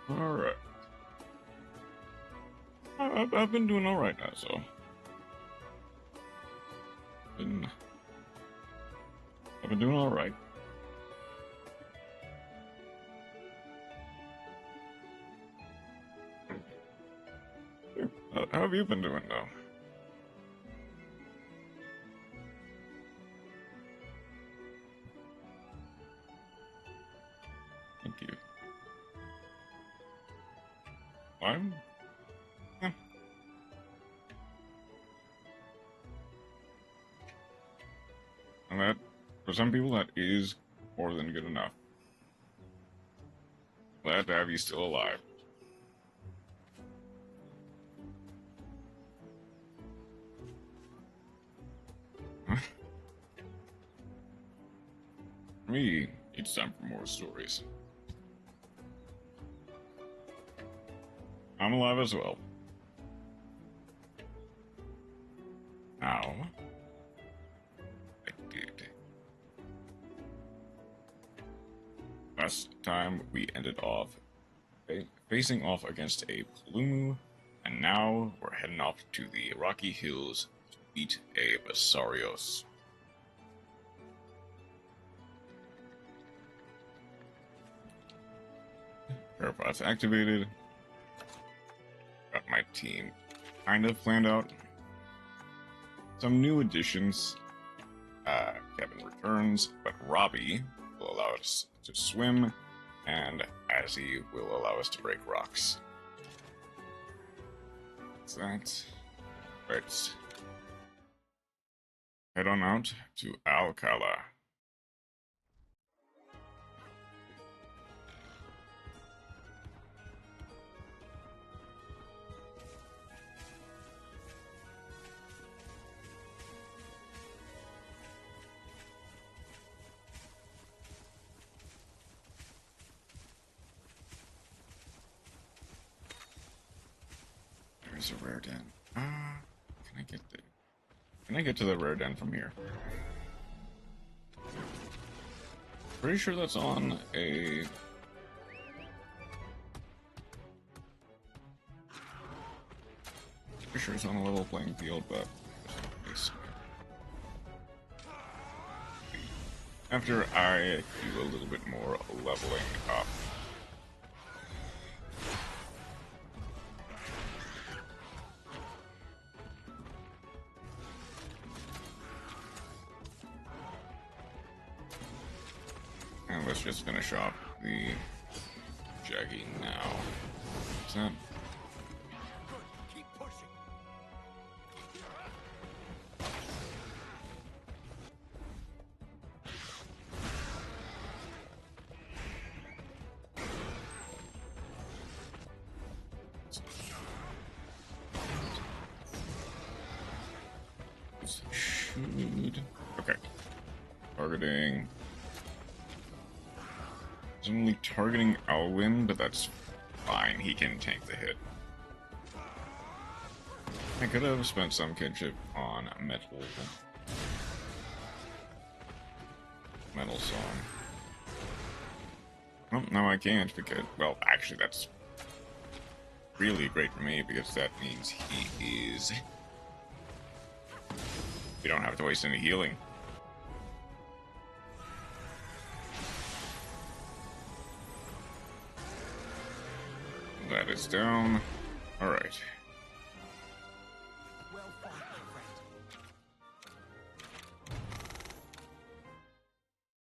Alright. I've been doing alright now, so. I've been doing alright. How have you been doing, though? Thank you. I'm... Yeah. And that, for some people, that is more than good enough. Glad to have you still alive. For me, it's time for more stories. I'm alive as well. Now, I did. Last time we ended off facing off against a Plumu, and now we're heading off to the Rocky Hills to beat a Basarios. Parapath activated. Got my team kind of planned out. Some new additions. Kevin returns, but Robbie will allow us to swim, and Azzy will allow us to break rocks. That's that. Right. Head on out to Alcala. There's a rare den. Can I get there? Can I get to the rare den from here? Pretty sure that's on a... Pretty sure it's on a level playing field, but... After I do a little bit more leveling up. And let's just finish off the jagging now. What's that? Keep pushing. Shoot. Okay. Targeting. He's only targeting Alwyn, but that's fine. He can tank the hit. I could have spent some kinship on Metal Song. Well, no, I can't because, well, actually, that's really great for me because that means he is. We don't have to waste any healing. That is down. Alright. Well fought, my friend.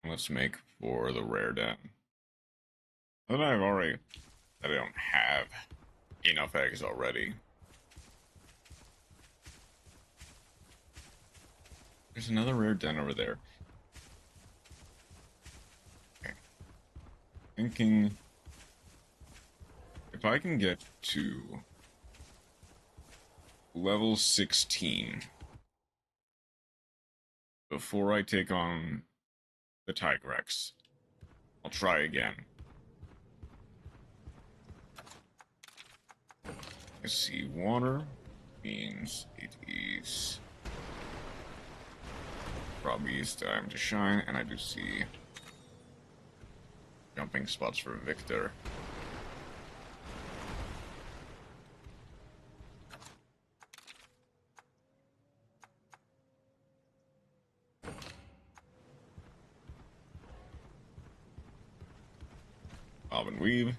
Let's make for the rare den. That I don't have enough eggs already. There's another rare den over there. Okay. Thinking if I can get to level 16 before I take on the Tigrex, I'll try again. I see water means it is probably time to shine, and I do see jumping spots for Victor. Bob and weave.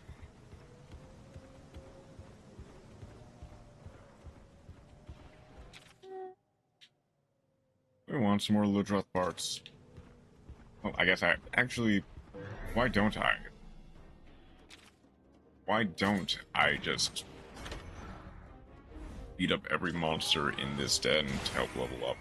We want some more Ludroth parts. Well, I guess I actually... Why don't I? Why don't I just beat up every monster in this den to help level up?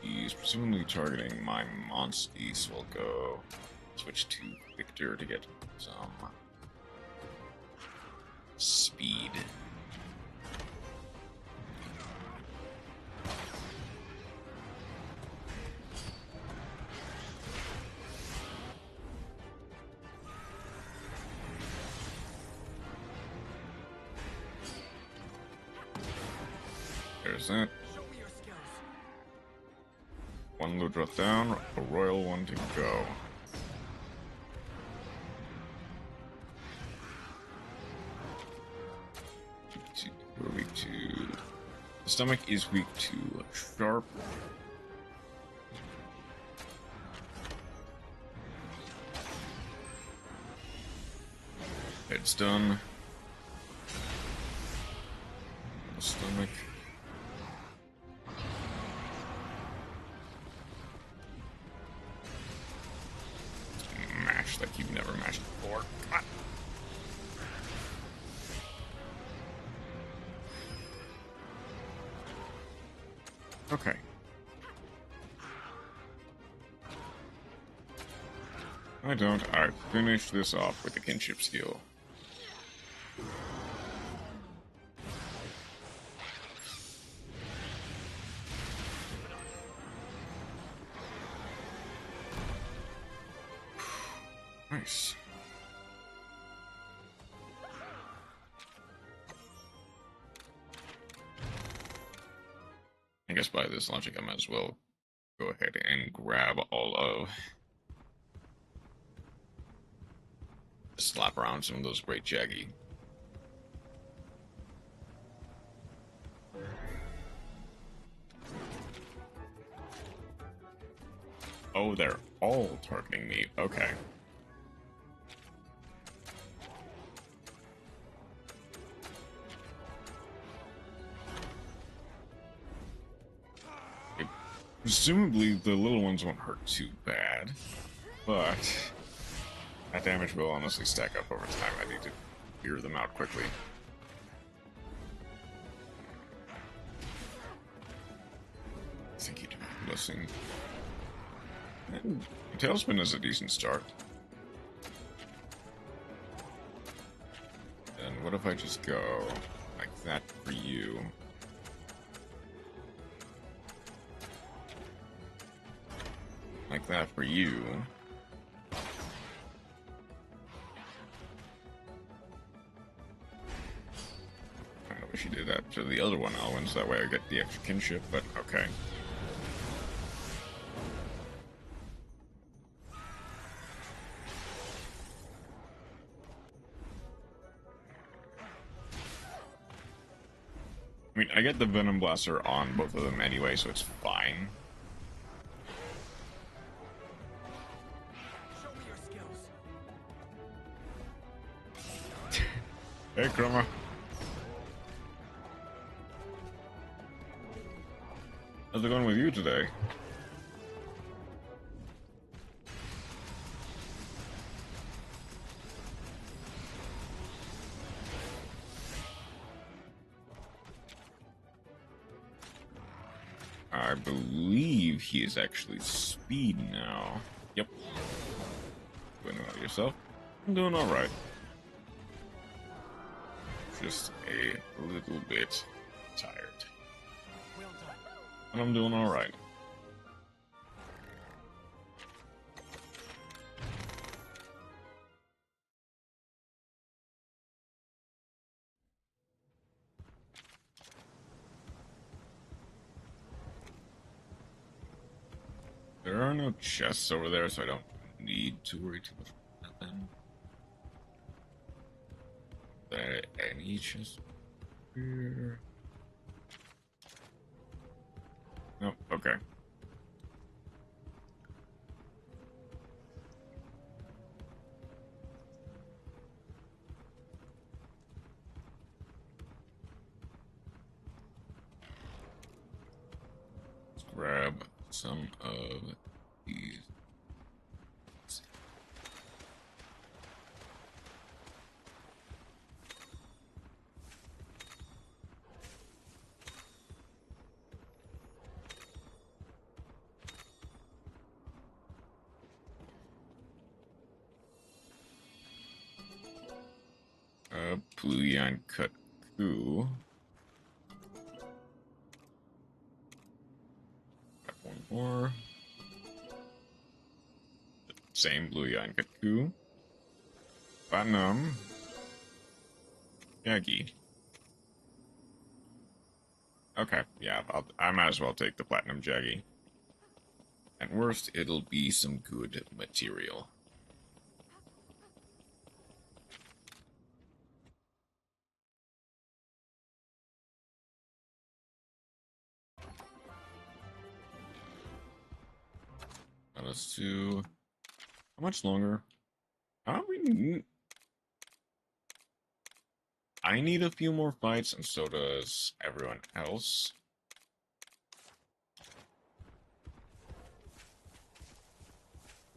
He's presumably targeting my Monstie, so we'll go switch to Victor to get some speed. There's that. One Ludroth down, a royal one to go. We're weak to... The stomach is weak to sharp. Head's done. The stomach. Mash like you've never mashed before. Ah. Okay. I don't. I finish this off with the kinship skill. Nice. I guess by this logic, I might as well go ahead and grab all of... Slap around some of those great jaggy. Oh, they're all targeting me. Okay. Presumably, the little ones won't hurt too bad, but that damage will honestly stack up over time. I need to clear them out quickly. Thank you, Blessing. And Tailspin is a decent start. And what if I just go like that for you? Like that for you. I wish you did that to the other one, Alwyn, so that way I get the extra kinship, but okay. I mean, I get the Venom Blaster on both of them anyway, so it's fine. Hey, Chroma. How's it going with you today? I believe he is actually speed now. Yep. Doing well yourself? I'm doing alright. Just a little bit tired. Well done. And I'm doing alright. There are no chests over there, so I don't need to worry too much about them. Any chest here? Nope, okay. Let's grab some of these. Blue Yan Cut Coup. Got one more. Same Blue Yan Cut Coup. Platinum. Jaggy. Okay, yeah, I might as well take the Platinum Jaggy. At worst, it'll be some good material. Let's do... How much longer? I need a few more fights, and so does everyone else.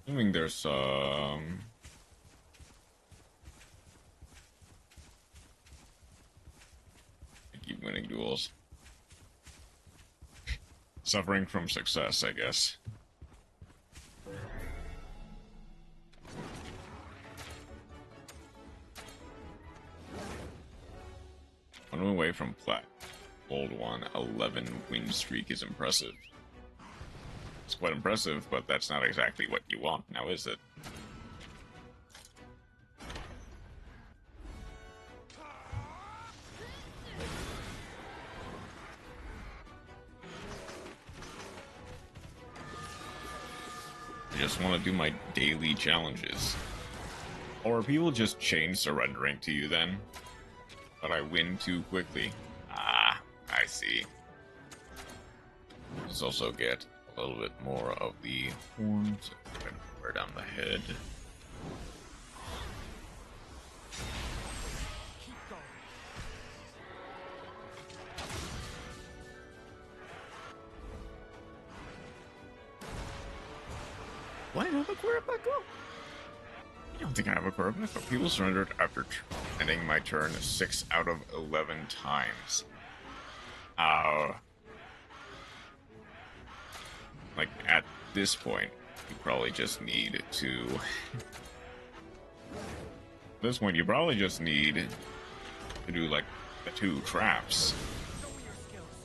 Assuming there's some... I keep winning duels. Suffering from success, I guess. One away from plat. Old one, 11 win streak is impressive. It's quite impressive, but that's not exactly what you want, now is it? I just want to do my daily challenges. Or are people just chain surrendering to you then? But I win too quickly. Ah, I see. Let's also get a little bit more of the horns. Wear down the head. Keep going. Do I have a Quirpaco? I don't think I have a Quirpaco. People surrendered after ending my turn 6 out of 11 times. Like, at this point, you probably just need to... At this point, you probably just need to do, like, the 2 traps. Show me your skills.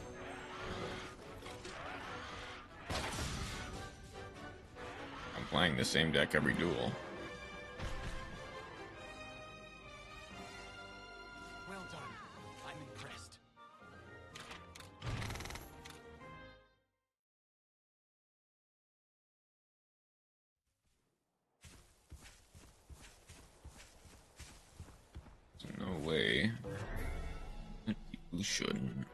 I'm playing the same deck every duel. Well done. I'm impressed. There's no way that people shouldn't.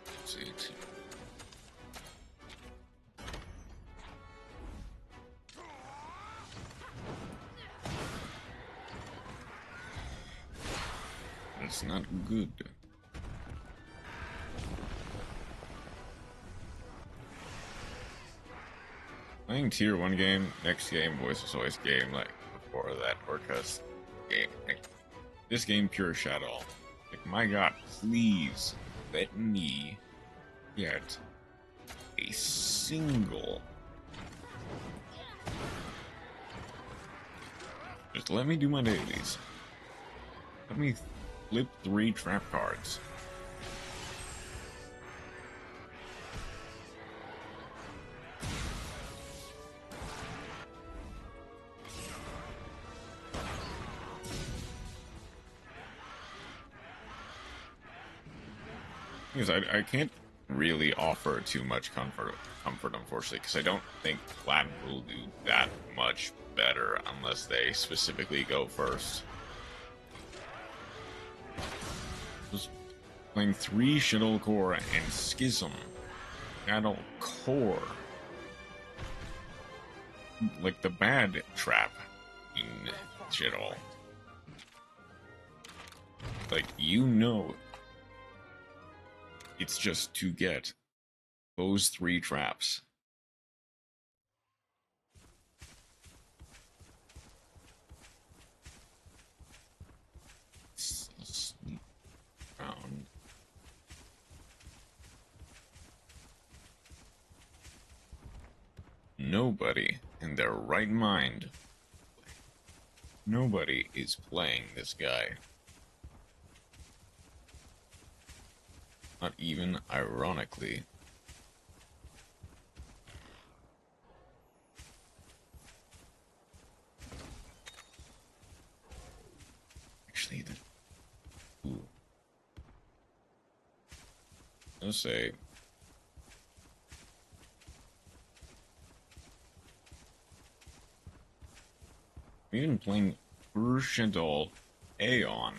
Let's see it. That's not good. Playing tier 1 game, next game, voice is always game, like before that, Orcus game. Like, this game, pure shadow. Like, my god, please let me get a single. Just let me do my dailies. Let me flip 3 trap cards. Because I can't really offer too much comfort unfortunately, because I don't think Plat will do that much better unless they specifically go first. was playing 3 Shuttle Core and Schism. Shadow Core. Like the bad trap in Shuttle. Like, you know, it's just to get those 3 traps. Sneak around. Nobody in their right mind. Nobody is playing this guy. Not even ironically. Actually, ooh. Let's say. I'm even playing Urshadol Aeon.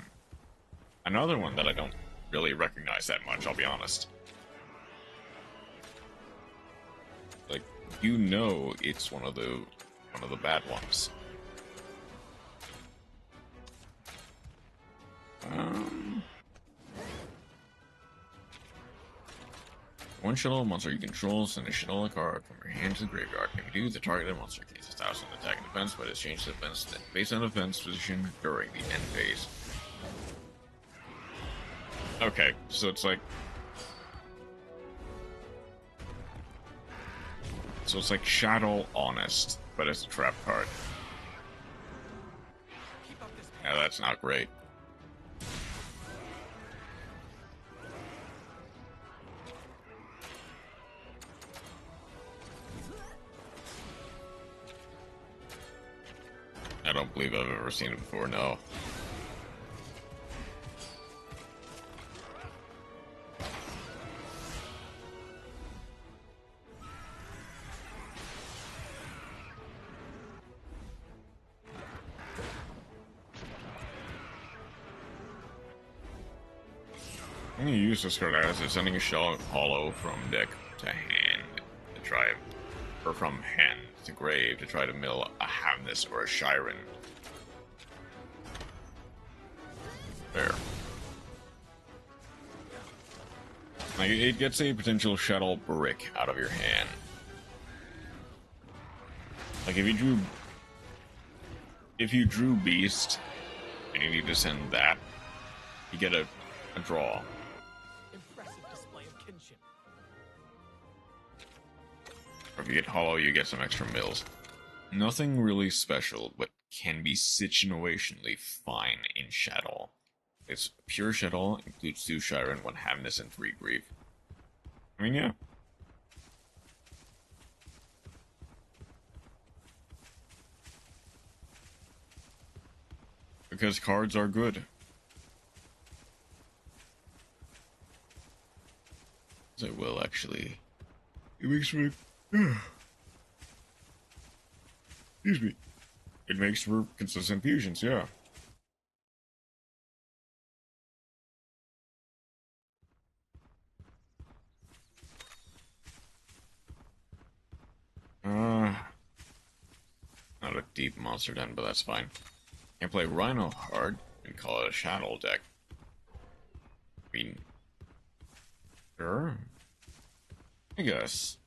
Another one that I don't really recognize that much, I'll be honest. Like, you know it's one of the bad ones. One shuttle monster you control, send a shuttle card from your hand to the graveyard. If you do, the targeted monster gains 1,000 attack and defense, but it's changed to defense based on defense position during the end phase. Okay, so it's like... So it's like Shadow Honest, but it's a trap card. Yeah, that's not great. I don't believe I've ever seen it before, no. I'm gonna use this card as sending a shell hollow from deck to hand to try, or from hand to grave to try to mill a Havness or a Shiren. There. Like, it gets a potential shuttle brick out of your hand. Like, if you drew Beast and you need to send that, you get a draw. Impressive display of kinship. Or if you get hollow, you get some extra mills. Nothing really special, but can be situationally fine in Shadow. It's pure Shadow, includes 2 Shiren, 1 Havness, and 3 Grief. I mean, yeah. Because cards are good. They will, actually. It makes me... Excuse me. It makes for consistent fusions, yeah. Not a deep monster den, but that's fine. Can't play Rhino hard and call it a Shadow deck. I mean... Sure. I guess.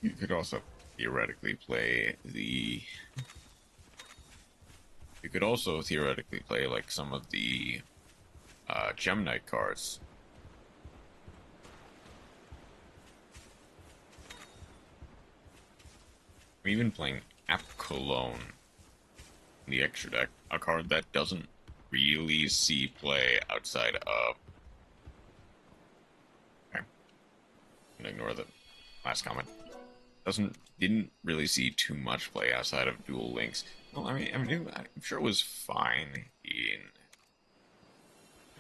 You could also theoretically play the... You could also theoretically play, like, some of the Gem Knight cards. I'm even playing App Cologne in the extra deck, a card that doesn't really see play outside of... Okay. I'm gonna ignore the last comment. Didn't really see too much play outside of Dual Links. Well, I mean, I'm sure it was fine in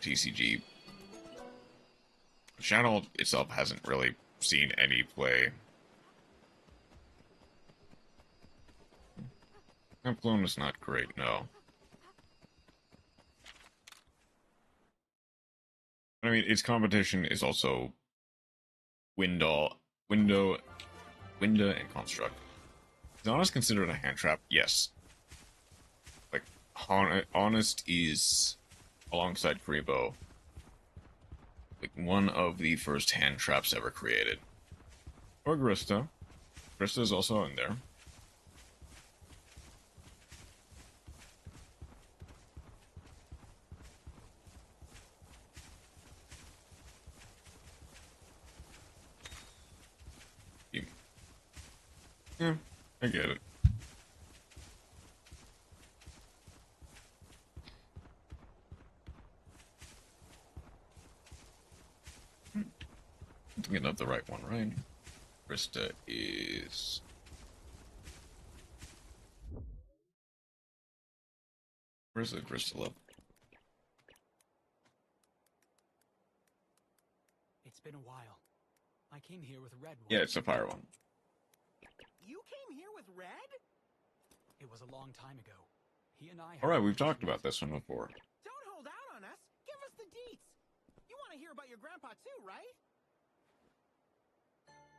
TCG. Shadow itself hasn't really seen any play. That clone is not great, no. I mean, its competition is also window, and construct. Is honest considered a hand trap? Yes. Like, honest is, alongside Freebo, like one of the first hand traps ever created. Or Grista. Grista is also in there. Yeah, I get it. I'm thinking of the right one, right? Krista is... Where's the Krista up? It's been a while. I came here with Red. Yeah, it's a fire one. You came here with Red? It was a long time ago. He and I... Alright, we've talked about this one before. Don't hold out on us. Give us the deets. You want to hear about your grandpa too, right?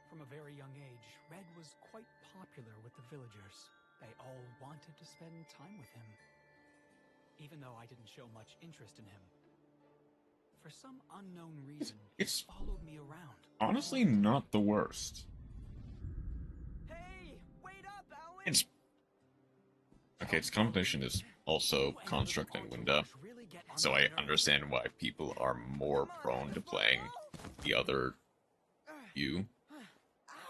From a very young age, Red was quite popular with the villagers. They all wanted to spend time with him. Even though I didn't show much interest in him. For some unknown reason, he followed me around. Honestly, not the worst. Hey, wait up, Owen! It's... Okay, its competition is also construct and window, so I understand why people are more prone to playing the other you.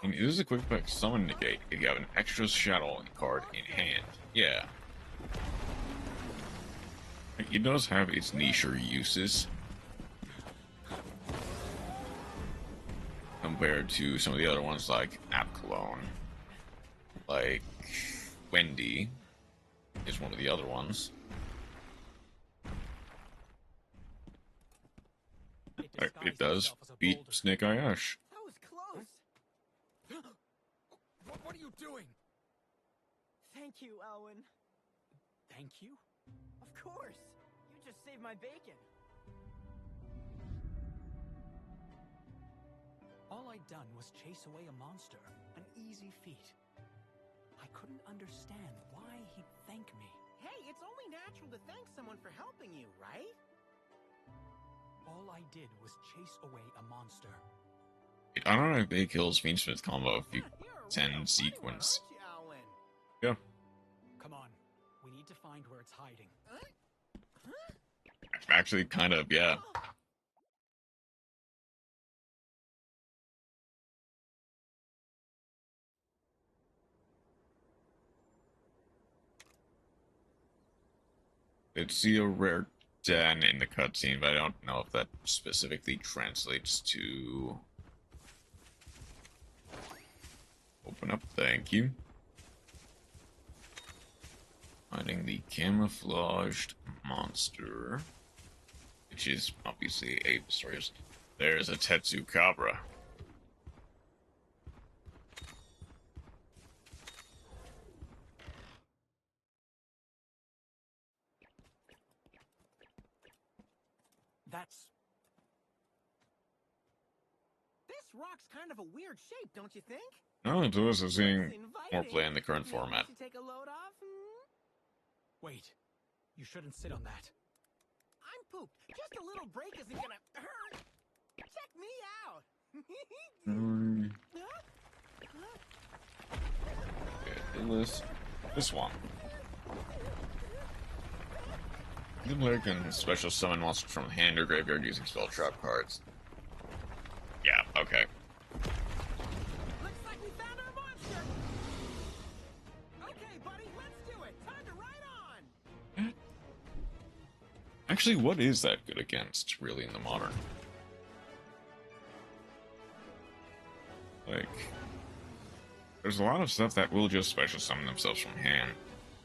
And it is a quick back summon negate if you have an extra shadow card in hand. Yeah. It does have its nicher uses compared to some of the other ones like Alcala, like Wendy is one of the other ones. It does beat Snake Eye Ash. That was close. What are you doing? Thank you, Owen. Thank you? Of course. You just saved my bacon. All I'd done was chase away a monster, an easy feat. I couldn't understand why he'd thank me. Hey, it's only natural to thank someone for helping you, right? All I did was chase away a monster. I don't know if Big Kills Fiendsmith combo if you 10 sequence. Yeah. Come on, we need to find where it's hiding. Actually, kind of, yeah. It's a rare den in the cutscene, but I don't know if that specifically translates to... Open up, thank you. Finding the camouflaged monster, which is obviously a Pistorius. There's a Tetsu Cabra. This rock's kind of a weird shape, don't you think? No, it was seeing more play in the current format. Take a load off? Wait, you shouldn't sit on that. I'm pooped. Just a little break isn't gonna hurt. Check me out. Okay, this one. The player can special summon monsters from hand or graveyard using spell trap cards. Yeah, okay. Looks like we found our monster. Okay, buddy, let's do it. Time to ride on. Actually, what is that good against, really, in the modern? Like, there's a lot of stuff that will just special summon themselves from hand.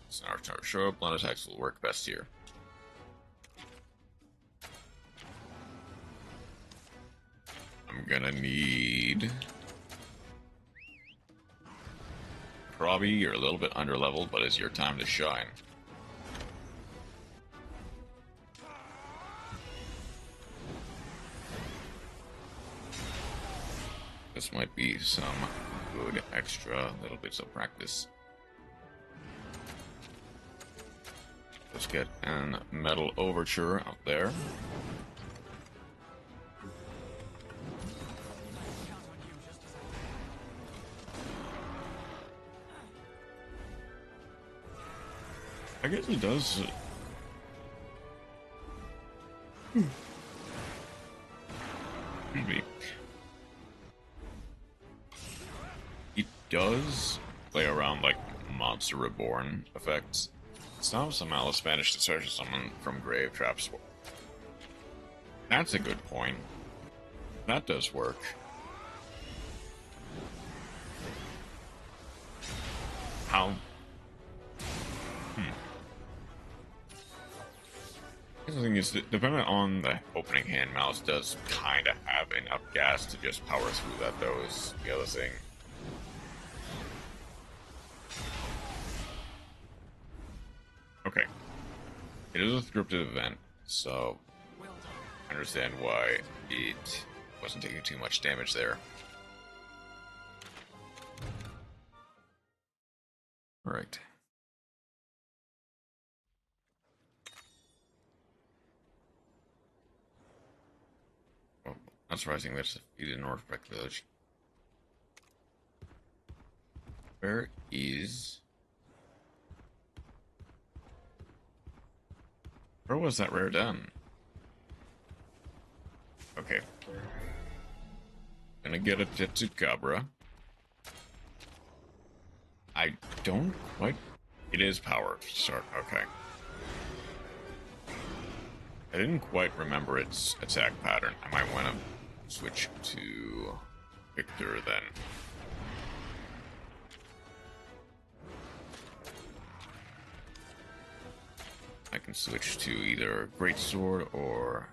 So our show up, blunt attacks will work best here. I'm gonna need... Probably you're a little bit under-leveled, but it's your time to shine. This might be some good extra little bits of practice. Let's get an metal overture out there. I guess he does. Excuse me. He does play around like Monster Reborn effects. It's not some Alice managed to search someone from grave traps. That's a good point. That does work. How? The thing is, depending on the opening hand, Malice does kind of have enough gas to just power through that, though, is the other thing. Okay. It is a scripted event, so I understand why it wasn't taking too much damage there. Alright. Oh, not surprising that's defeated Northbreck Village. Where was that rare done? Okay. Gonna get a Tetsukabra. I don't quite... It is power to start, okay. I didn't quite remember its attack pattern. I might want to switch to Victor then. I can switch to either Greatsword or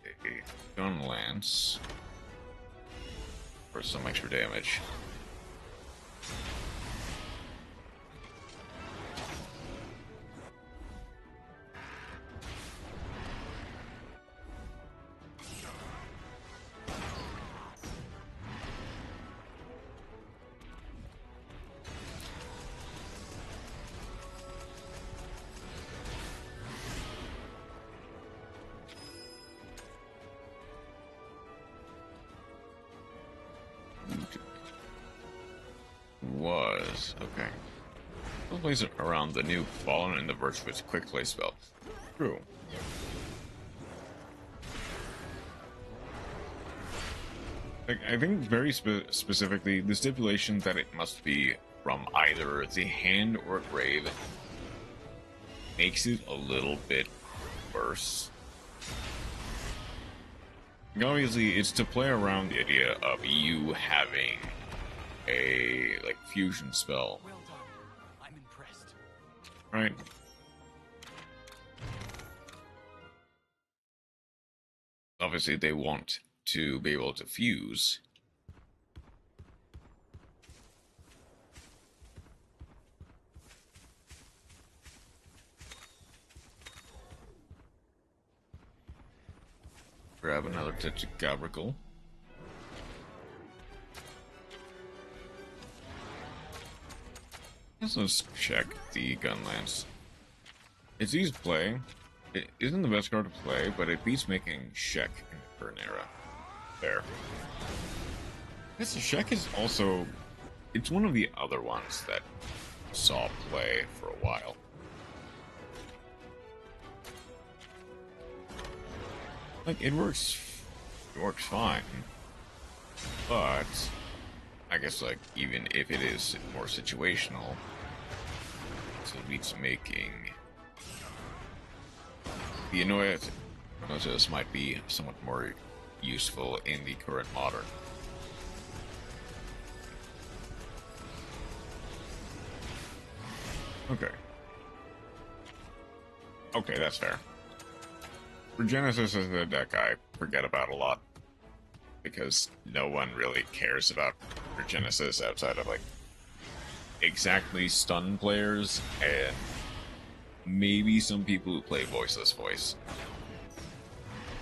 a Gun Lance for some extra damage. Okay. We'll place it around the new Fallen and the Virtuous Quick Play spell. True. Like, I think very specifically, the stipulation that it must be from either the hand or grave makes it a little bit worse. Obviously, it's to play around the idea of you having a like fusion spell. Well done. I'm impressed. Right. Obviously, they want to be able to fuse. Grab another Tetsukabra. Let's check the Gun Lance. It's easy to play. It isn't the best card to play, but it beats making Shek in the current era. There. I guess the Shek is also... It's one of the other ones that saw play for a while. Like, it works fine. But... I guess, like, even if it is more situational, it beats making the annoyances might be somewhat more useful in the current modern. Okay. Okay, that's fair. For Genesis as a deck, I forget about a lot. Because no one really cares about Genesis outside of, like, exactly stun players and maybe some people who play Voiceless Voice.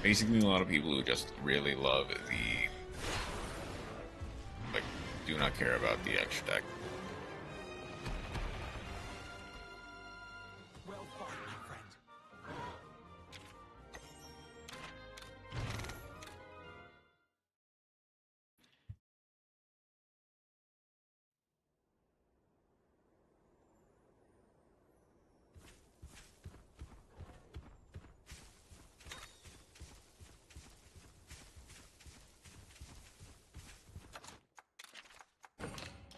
Basically, a lot of people who just really love do not care about the extra deck. Well fought, my friend.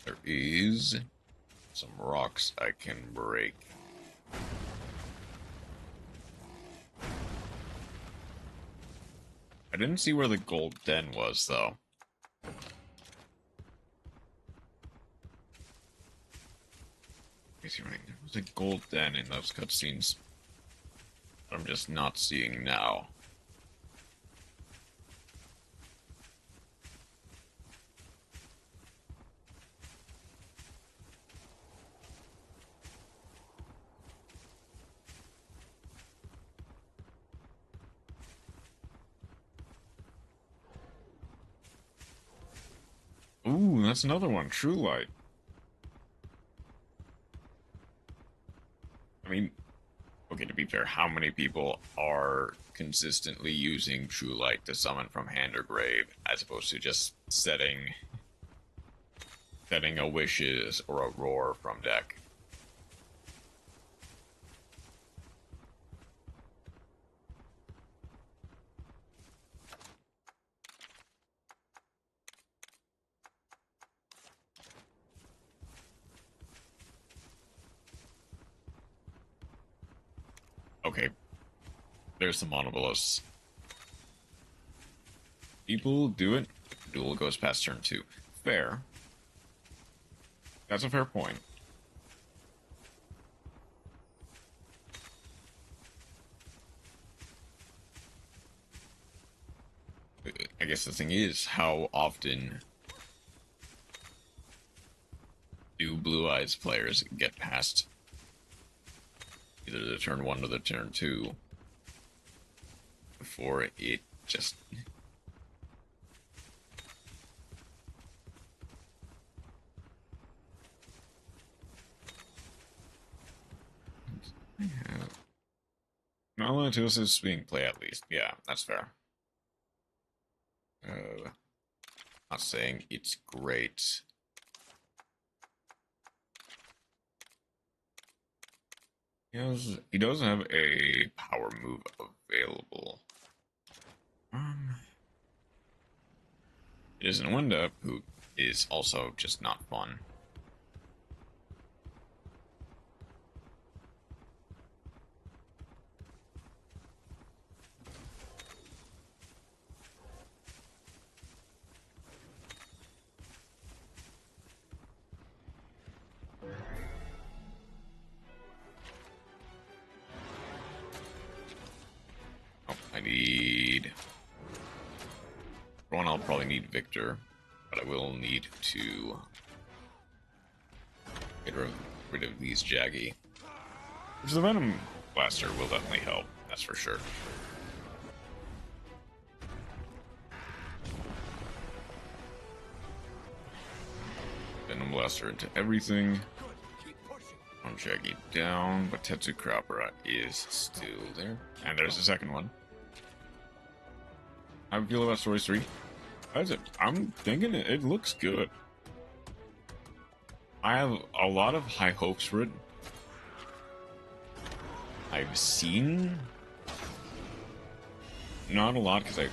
There is some rocks I can break. I didn't see where the gold den was, though. There was a gold den in those cutscenes that I'm just not seeing now. Ooh, that's another one. True Light. I mean, okay, to be fair, how many people are consistently using True Light to summon from hand or grave, as opposed to just setting a Wishes or a Roar from deck? Okay, there's some Monobolus. People do it. Duel goes past turn 2. Fair. That's a fair point. I guess the thing is, how often do Blue Eyes players get past either the turn 1 or the turn 2 before it just... Malatosis is being played at least. Yeah, that's fair. Not saying it's great. He does have a power move available. It isn't Wind Up, who is also just not fun. Oh, I need... For one, I'll probably need Victor, but I will need to get rid of these Jaggy. Which the Venom Blaster will definitely help, that's for sure. Venom Blaster into everything. One Jaggy down, but Tetsu Crapera is still there. And there's the second one. How do you feel about Stories 3? I'm thinking it looks good. I have a lot of high hopes for it. I've seen not a lot because I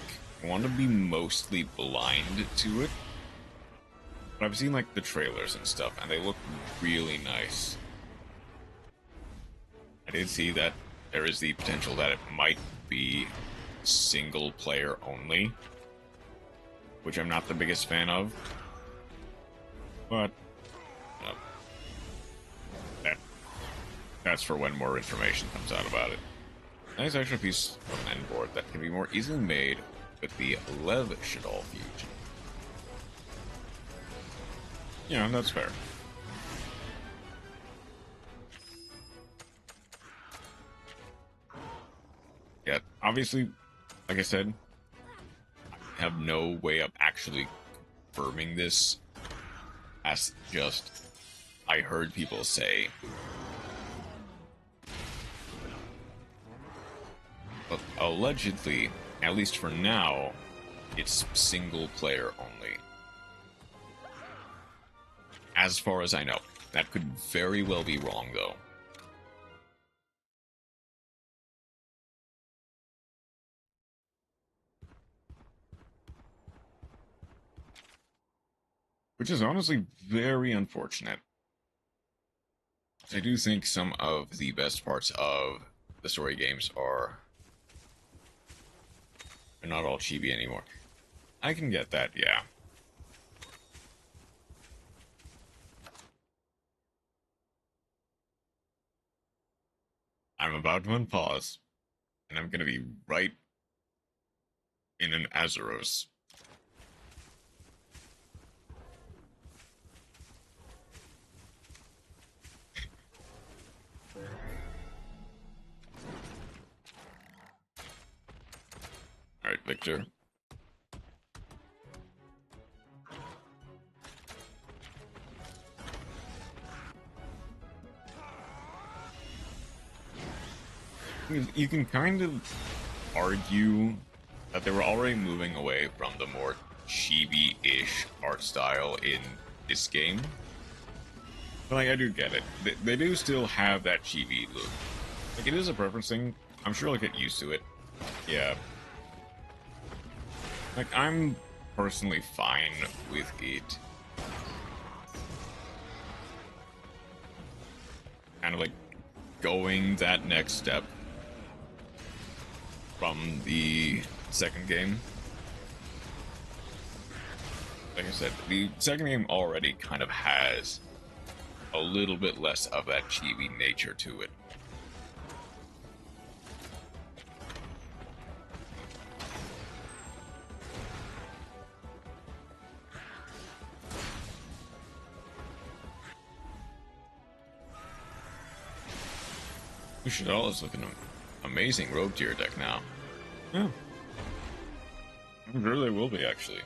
want to be mostly blind to it. But I've seen like the trailers and stuff, and they look really nice. I did see that there is the potential that it might be single player only, which I'm not the biggest fan of, but that's for when more information comes out about it. Nice extra piece of an end board that can be more easily made with the Lev Shadol fusion. Yeah, that's fair. Yeah, obviously, like I said, I have no way of actually confirming this as just I heard people say. But allegedly, at least for now, it's single player only. As far as I know. That could very well be wrong, though. Which is honestly very unfortunate. I do think some of the best parts of the story games are not all chibi anymore. I can get that, yeah. I'm about to unpause, and I'm gonna be right in an Azeros. Alright, Victor. You can kind of argue that they were already moving away from the more chibi-ish art style in this game. But like, I do get it. They do still have that chibi look. Like, it is a preference thing. I'm sure I'll get used to it. Yeah. Like, I'm personally fine with it. Kind of like going that next step from the second game. Like I said, the second game already kind of has a little bit less of that chibi nature to it. We should all look at an amazing rogue tier deck now. Yeah. I'm sure they will be, actually.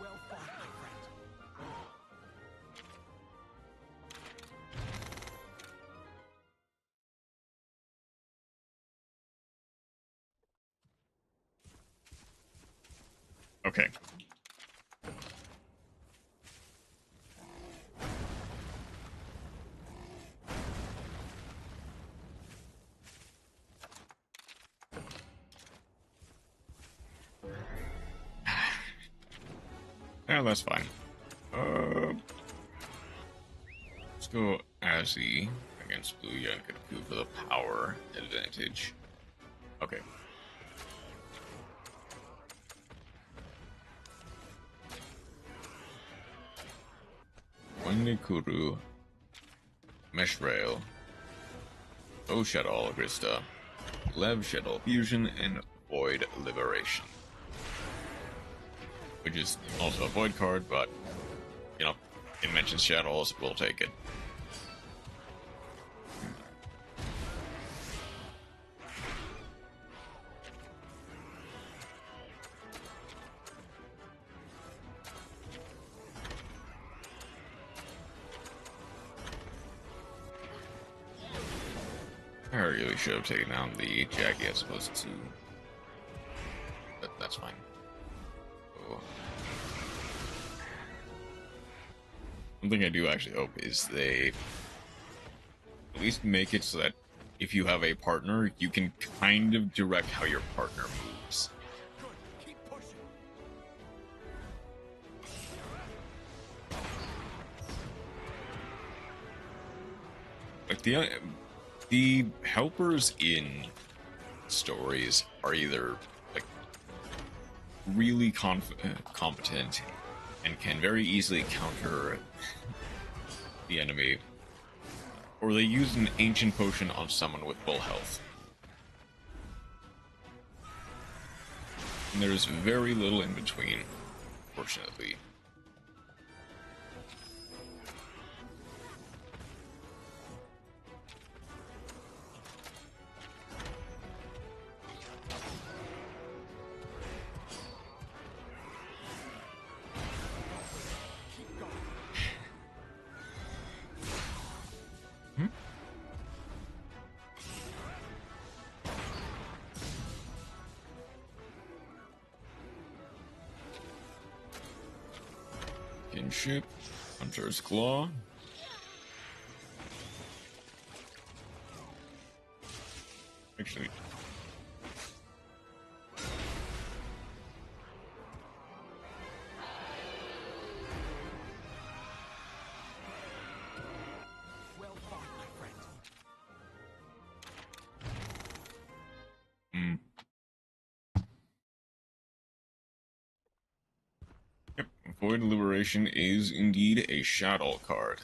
Well fought, my friend. Okay. Yeah, that's fine. Let's go Azzy against Blue Yankaku for the power advantage. Okay. Wennikuru, Mesh Rail, O Shadow Agrista, Lev Shadow Fusion, and Void Liberation. Which is also a void card, but, you know, it mentions shadows, we'll take it. I really should have taken down the Jackie as opposed to... But that's fine. One thing I do actually hope is they at least make it so that if you have a partner, you can kind of direct how your partner moves. Good. Keep pushing. Like the helpers in stories are either like really competent and can very easily counter the enemy, or they use an ancient potion on someone with full health. And there's very little in between, fortunately. Championship. Hunter's Claw. Actually, Well fought, my friend. Yep, Void Liberation is indeed a shadow card.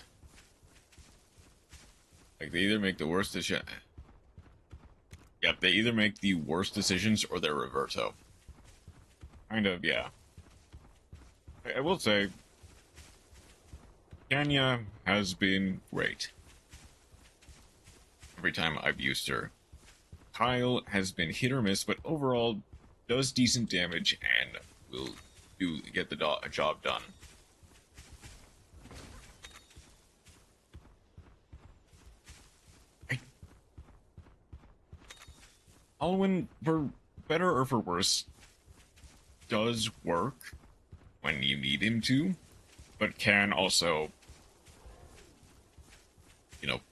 Like, they either make the worst decision. Yep, they either make the worst decisions or they're reverto. Kind of, yeah. I will say, Kanya has been great. Every time I've used her. Kyle has been hit or miss, but overall does decent damage and will get the job done. Alwyn, for better or for worse, does work when you need him to, but can also,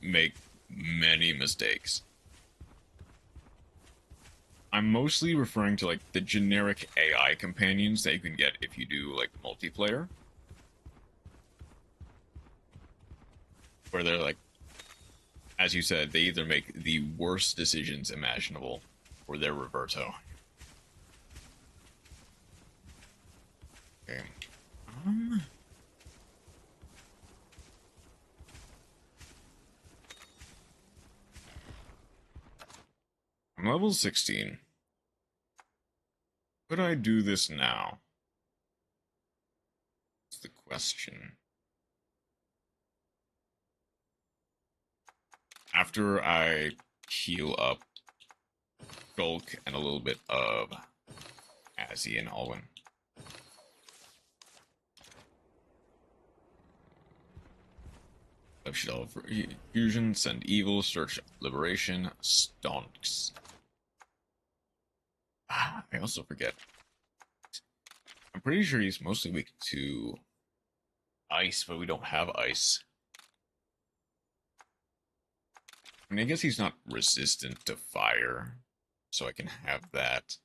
make many mistakes. I'm mostly referring to, like, the generic AI companions that you can get if you do, like, multiplayer. Where they're, like, as you said, they either make the worst decisions imaginable, or they're reverto. Okay. I'm level 16. Could I do this now? That's the question. After I heal up Shulk and a little bit of Azzy and Alwyn. Left Shell for Fusion, Send Evil, Search Liberation, Stonks. I also forget. I'm pretty sure he's mostly weak to ice, but we don't have ice. I mean, I guess he's not resistant to fire, so I can have that.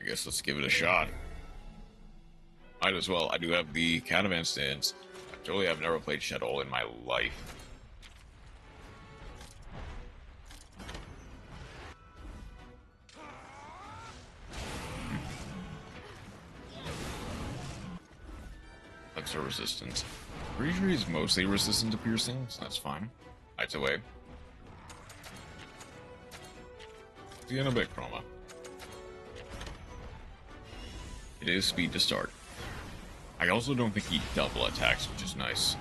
I guess let's give it a shot. Might as well. I do have the Catavan stance. Actually, I've never played Shadow in my life. Extra resistance. Pretty sure he's mostly resistant to piercing, so that's fine. Either away. See you in a bit, Chroma. It is speed to start. I also don't think he double attacks, which is nice.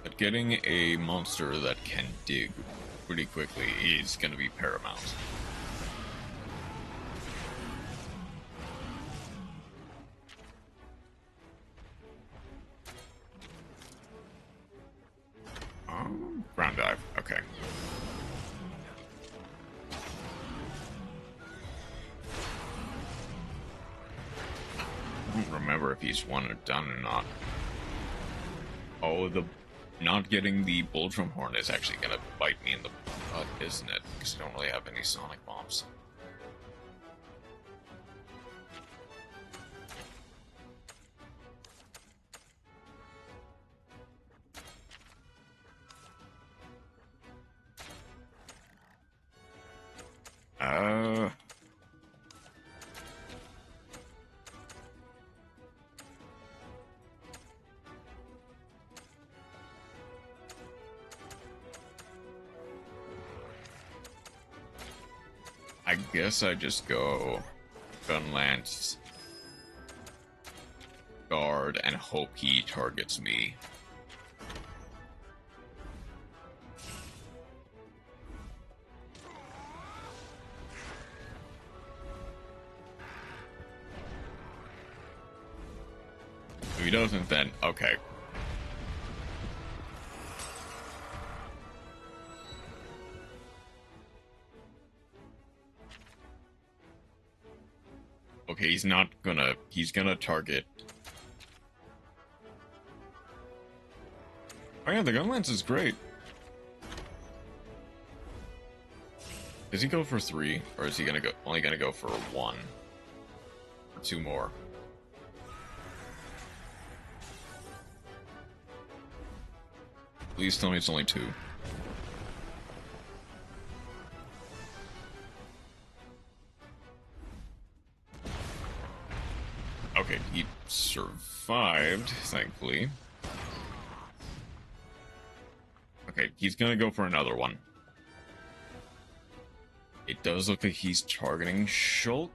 But getting a monster that can dig pretty quickly is going to be paramount. Ground dive, okay. I don't remember if he's one or done or not. Oh, the not getting the Bulldrum Horn is actually gonna bite me in the butt, isn't it? Because I don't really have any Sonic Bombs. I guess I just go Gun Lance, Guard, and hope he targets me. he doesn't, then okay. Okay, he's gonna target. Oh yeah, the gun lance is great. Does he go for 3, or is he only gonna go for 1? Or 2 more? Please tell me it's only 2. Okay, he survived, thankfully. Okay, he's gonna go for another one. It does look like he's targeting Shulk.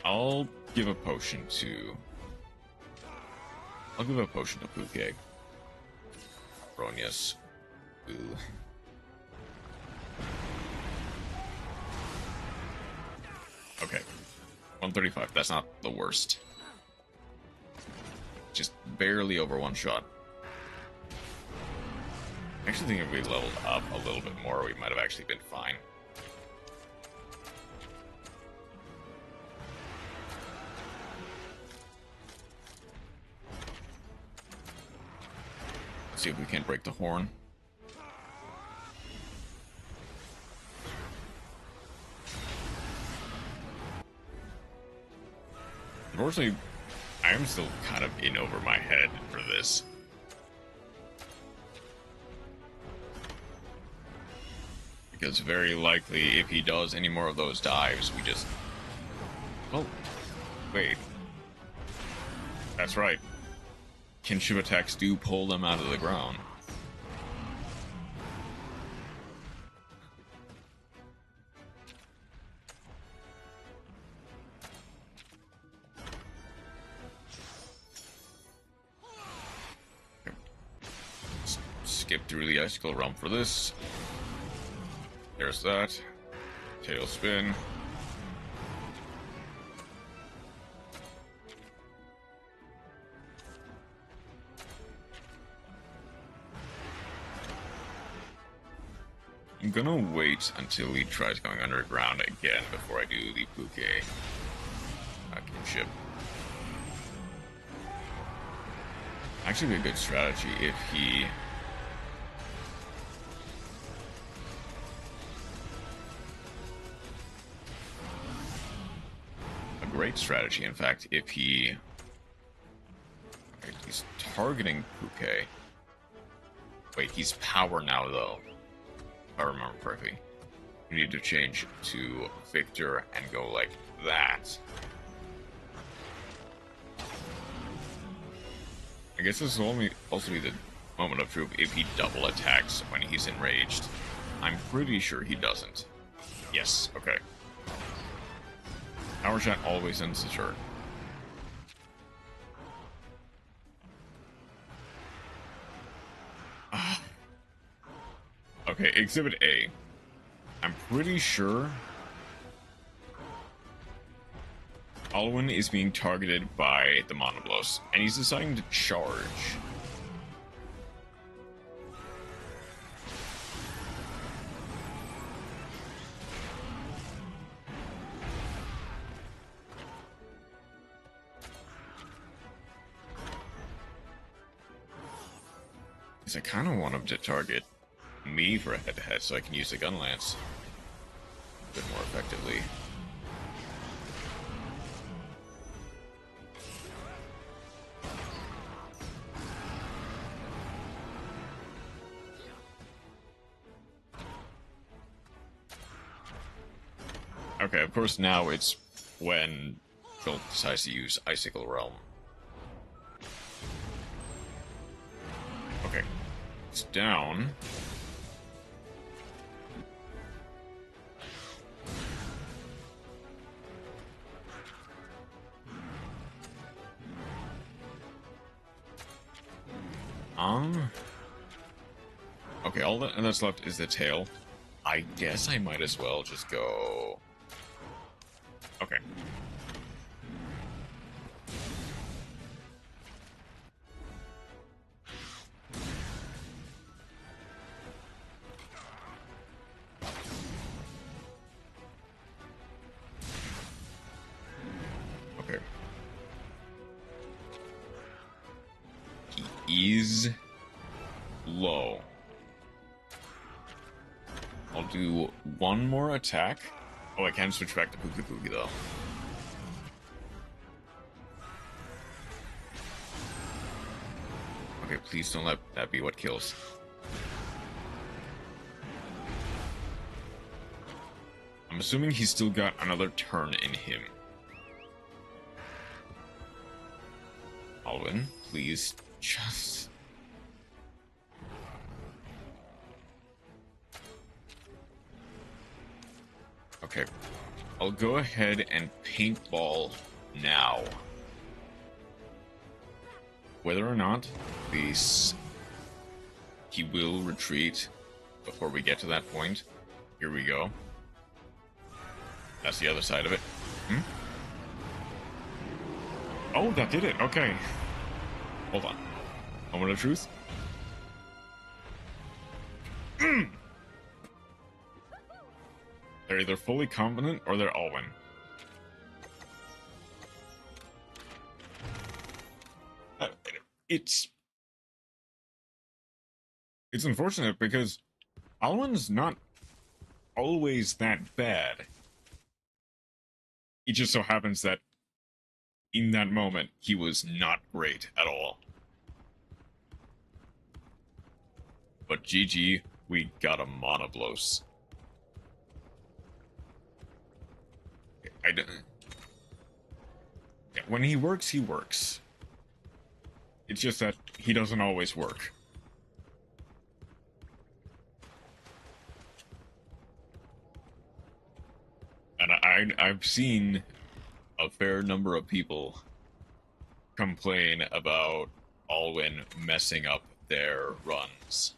I'll give a potion to Puke. Bronius. Ooh. Okay. 135, that's not the worst. Just barely over 1 shot. I actually think if we leveled up a little bit more, we might have actually been fine. Let's see if we can't break the horn. Unfortunately, I am still kind of in over my head for this. Because very likely, if he does any more of those dives, we just... Oh, wait. That's right. Kinship attacks do pull them out of the ground. Skip through the icicle realm for this. There's that. Tailspin. I'm gonna wait until he tries going underground again before I do the Puke kinship. Actually be a good strategy if he... A great strategy, in fact, if he... Okay, he's targeting Puke. Wait, he's power now, though. If I remember correctly. You need to change to Victor and go like that. I guess this will also be the moment of truth if he double attacks when he's enraged. I'm pretty sure he doesn't. Yes, okay. Power Chat always ends the turn. Okay, Exhibit A. I'm pretty sure Alwyn is being targeted by the Monoblos, and he's deciding to charge. Because I kind of want him to target me for a head-to-head so I can use the gun lance a bit more effectively. Okay, of course now it's when Phil decides to use Icicle Realm. Okay, it's down. Okay, all that's left is the tail. I guess I might as well just go... Okay. is low. I'll do one more attack. Oh, I can switch back to Pookie Pookie though. Okay, please don't let that be what kills. I'm assuming he's still got another turn in him. Alwyn, please just... Okay, I'll go ahead and paintball now. Whether or not he will retreat before we get to that point. Here we go. That's the other side of it. Oh, that did it. Okay. Hold on. Moment of truth. They're either fully confident or they're all win. It's unfortunate because Alwyn's not always that bad. It just so happens that in that moment, he was not great at all. But GG, we got a Monoblos. When he works, he works. It's just that he doesn't always work. And I've seen a fair number of people complain about Alwyn messing up their runs.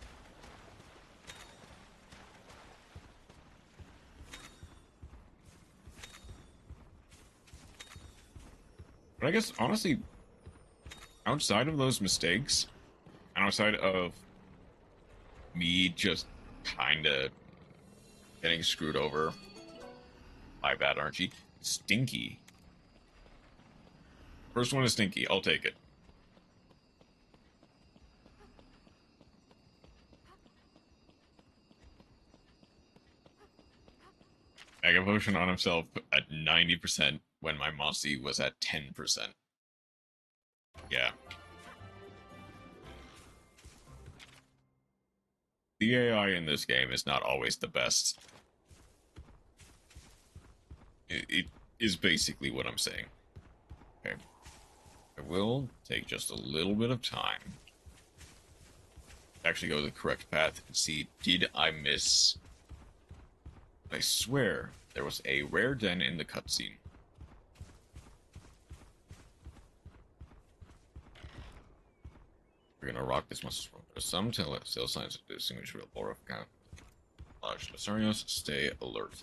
But I guess, honestly, outside of those mistakes, and outside of me just kinda getting screwed over by bad Archie, Stinky. First one is Stinky, I'll take it. Mega Potion on himself at 90% when my Mossy was at 10%. Yeah. The AI in this game is not always the best. It is basically what I'm saying. Okay. I will take just a little bit of time to actually go the correct path and see, did I miss... I swear there was a rare den in the cutscene. We're gonna rock this monster. There's some still signs of distinguish real Laura account. Large Lasarios, stay alert.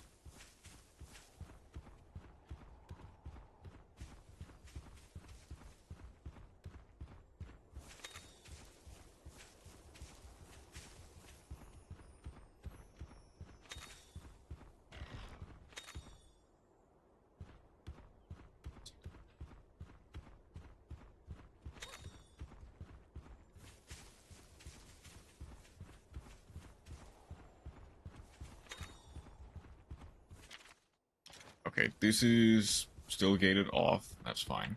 Okay, this is still gated off. That's fine.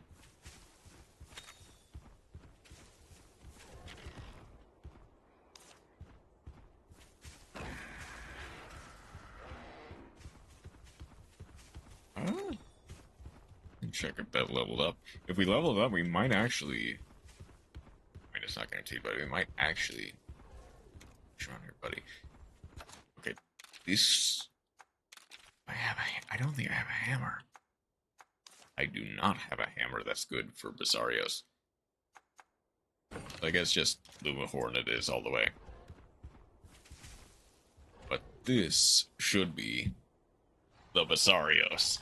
Check if that leveled up. If we leveled up, we might actually... I mean, it's not guaranteed, but we might actually... What's wrong here, buddy? Okay, this... I don't think I have a hammer. I do not have a hammer that's good for Basarios. I guess just Lumahorn it is all the way. But this should be the Basarios.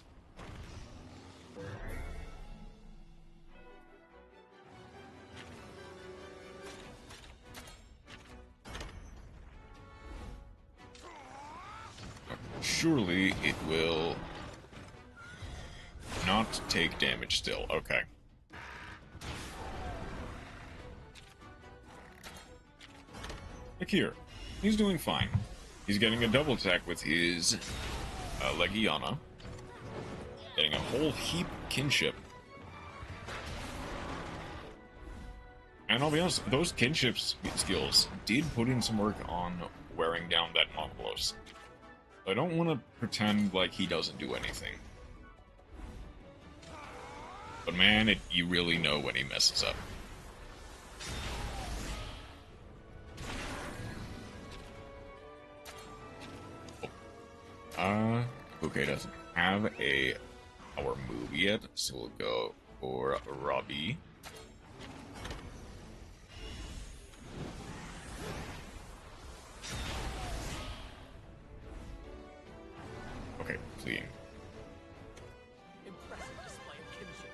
Surely it will not take damage still. Okay. Like here, he's doing fine. He's getting a double attack with his Legiana. Getting a whole heap kinship. And I'll be honest, those kinship skills did put in some work on wearing down that Mongolos. I don't want to pretend like he doesn't do anything. But man, you really know when he messes up. Okay, doesn't have a power move yet, so we'll go for Robbie. Okay, fleeing. Impressive display of kinship.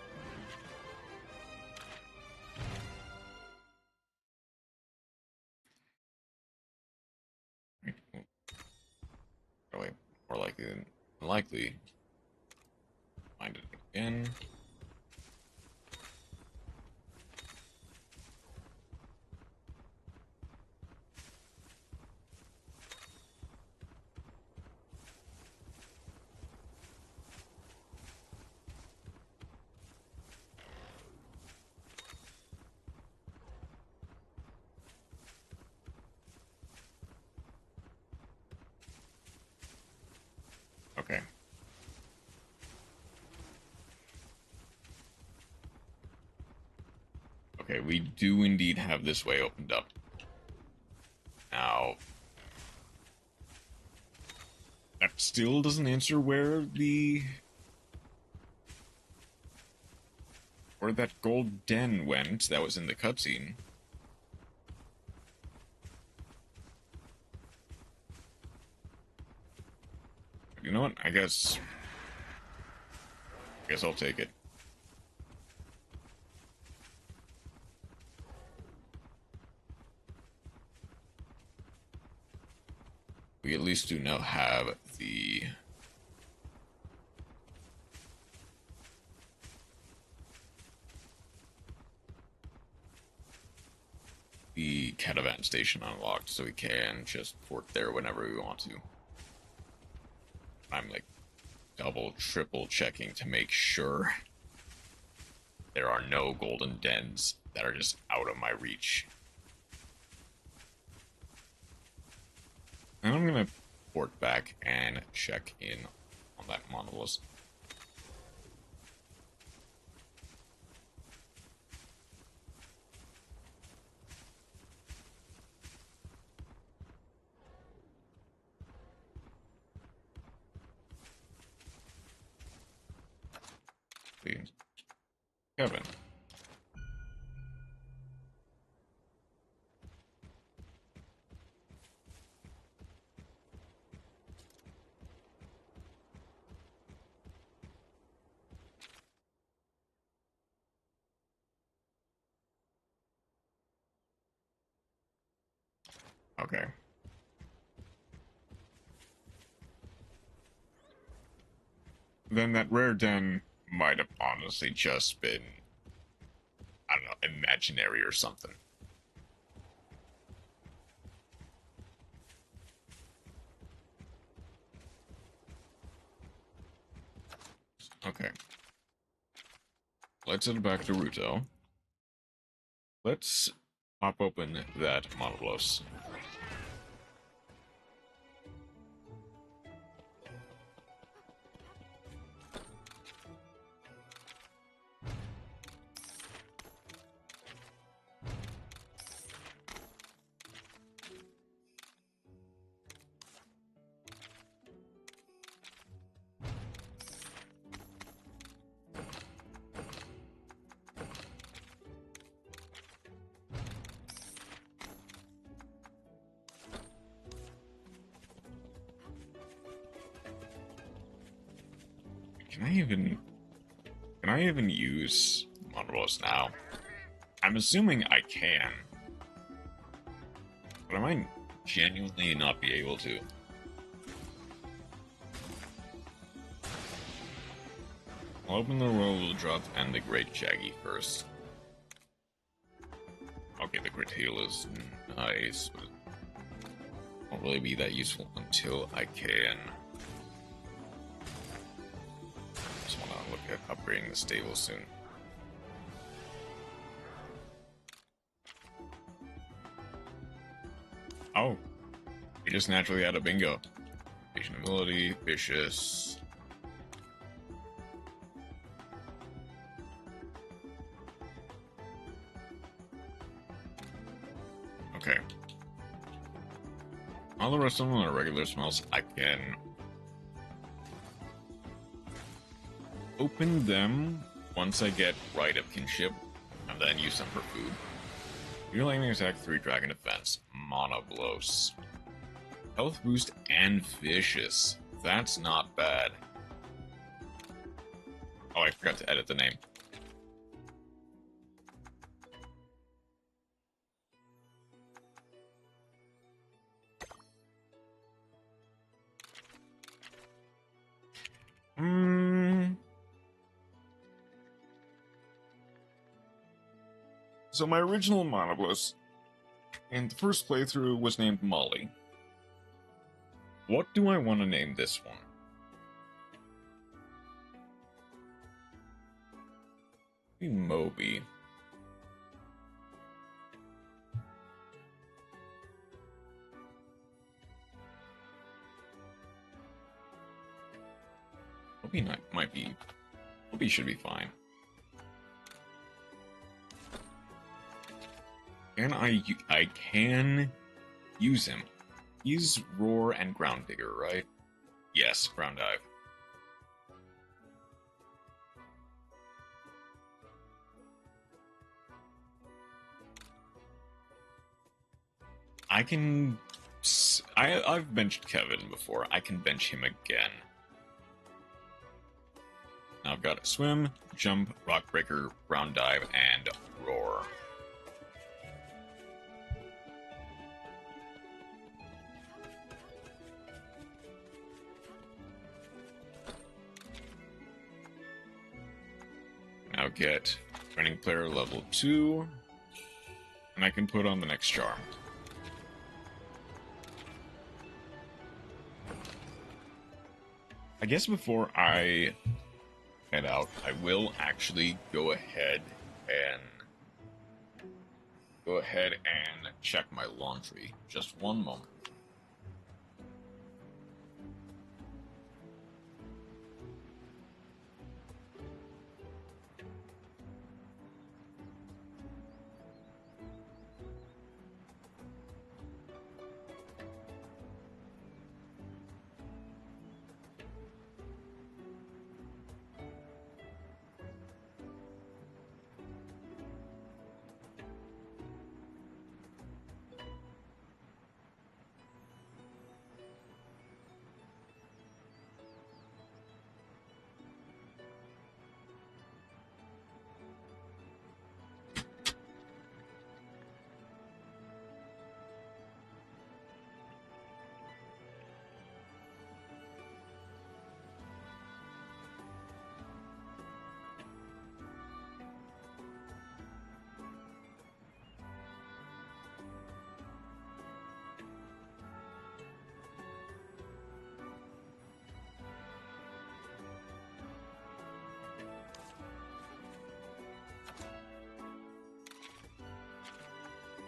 Probably more likely than unlikely. Find it again. Okay. Okay, we do indeed have this way opened up. Now, that still doesn't answer where that gold den went that was in the cutscene. You know what? I guess I'll take it. We at least do now have the caravan station unlocked, so we can just port there whenever we want to. I'm like double, triple checking to make sure there are no golden dens that are just out of my reach. And I'm gonna port back and check in on that monolith. Please. Kevin. Okay. Then that rare den might have honestly just been, I don't know, imaginary or something. Okay. Let's head back to Ruto. Let's pop open that monolith. Can I even use monoliths now? I'm assuming I can. But I might genuinely not be able to. I'll open the roll drop and the Great Shaggy first. Okay, the Great Heal is nice. Won't really be that useful until I can. Just want to look at upgrading the stable soon. Oh, we just naturally had a bingo. Patient ability, vicious. Okay. All the rest of them are regular smells. I can open them once I get Right of Kinship, and then use them for food. Your lightning attack, 3 dragon defense, monoblos, health boost, and vicious. That's not bad. Oh, I forgot to edit the name. So my original monoblos in the first playthrough was named Molly. What do I want to name this one? Maybe Moby. Moby might be. Moby should be fine. And I can use him. He's Roar and Ground Digger, right? Yes, Ground Dive. I've benched Kevin before. I can bench him again. Now I've got Swim, Jump, Rock Breaker, Ground Dive, and Roar. Now get Training Player level 2, and I can put on the next charm. I guess before I head out, I will actually go ahead and check my laundry. Just one moment.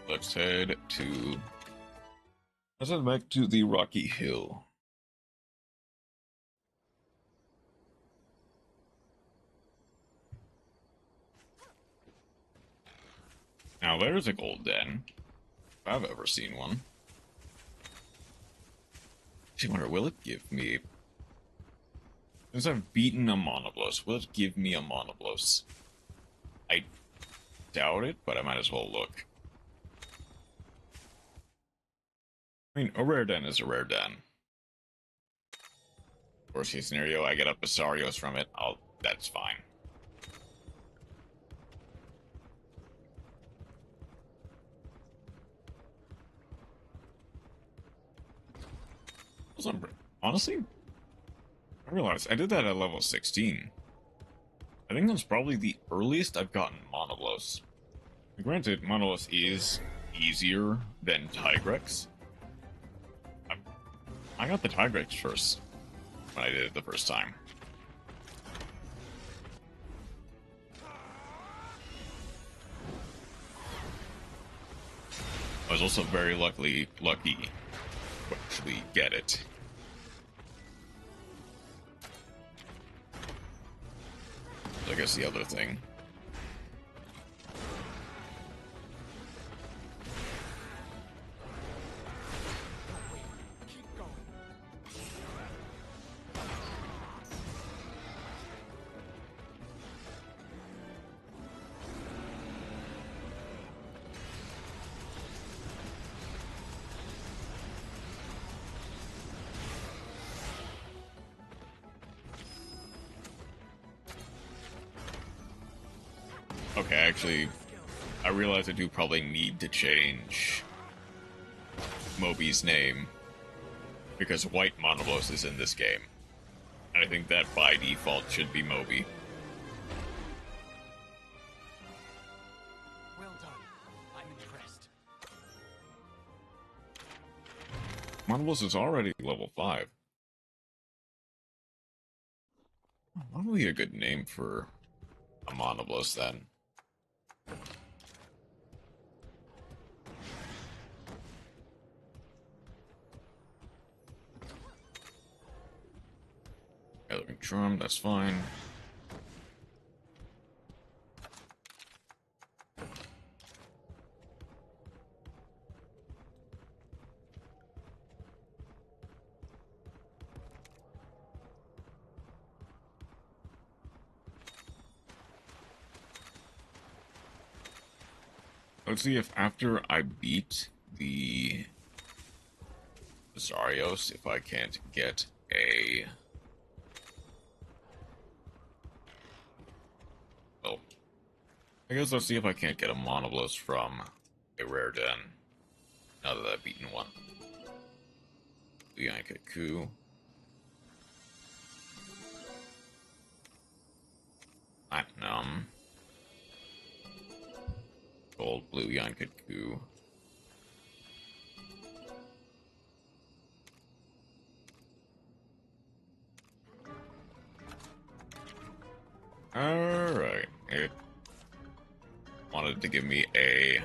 Let's head back to the Rocky Hill. Now there's a gold den, if I've ever seen one. I wonder, will it give me... Since I've beaten a Monoblos, will it give me a Monoblos? I doubt it, but I might as well look. I mean, a rare den is a rare den. Worst case scenario, I get a Basarios from it. That's fine. Honestly, I realized I did that at level 16. I think that's probably the earliest I've gotten Monoblos. Granted, Monoblos is easier than Tigrex, I got the Tigrex first when I did it the first time. I was also very lucky to actually get it. I guess the other thing. Okay, actually, I realize I do probably need to change Moby's name, because White Monoblos is in this game. And I think that by default should be Moby. Well done. I'm impressed. Monoblos is already level 5. What would be a good name for a Monoblos then? Gathering Charm, that's fine. Let's see if after I beat the Zarios, if I can't get a... Oh. I guess let's see if I can't get a Monoblos from a rare den. Now that I've beaten one. Yankaku. Platinum. Gold, blue, Yankaku. Alright. It wanted to give me a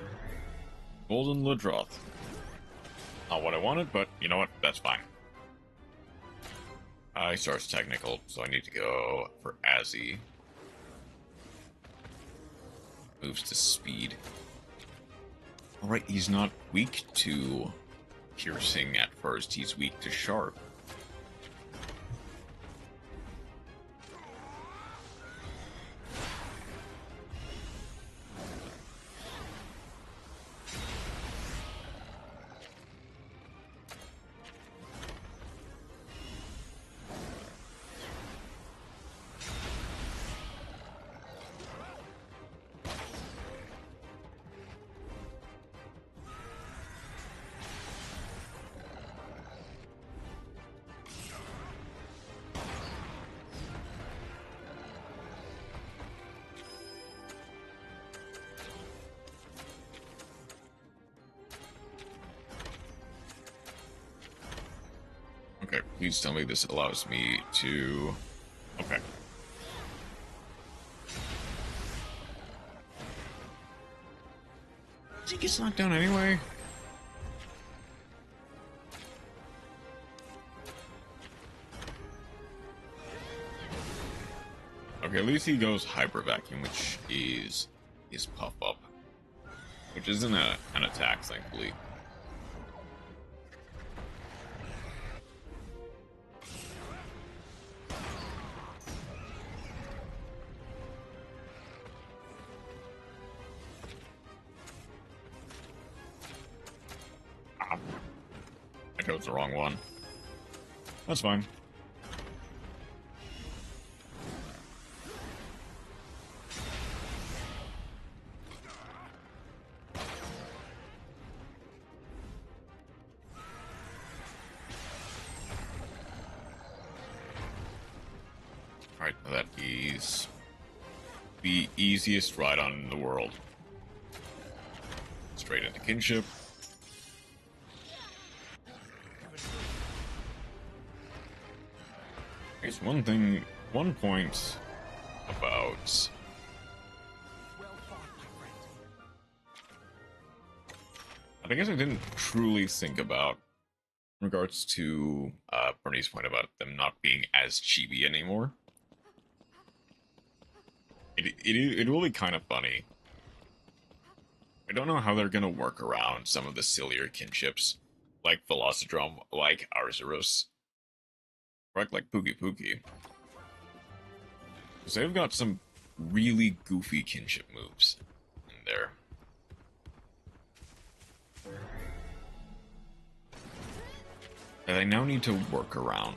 golden Ludroth. Not what I wanted, but you know what? That's fine. He starts technical, so I need to go for Azzy. Moves to speed. Alright, he's not weak to piercing at first, he's weak to sharp. Okay, please tell me this allows me to... Okay. He gets knocked down anyway? Okay, at least he goes Hyper Vacuum, which is his Puff Up. Which isn't an attack, thankfully. I chose the wrong one. That's fine. Alright, that is the easiest ride-on in the world. Straight into Kinship. guess one point about Well fought, my friend. I guess I didn't truly think about in regards to Bernie's point about them not being as chibi anymore. It will be kind of funny. I don't know how they're gonna work around some of the sillier kinships, like Velocidrome, like Arzuros, like Pookie Pookie. Because they've got some really goofy kinship moves in there. That I now need to work around.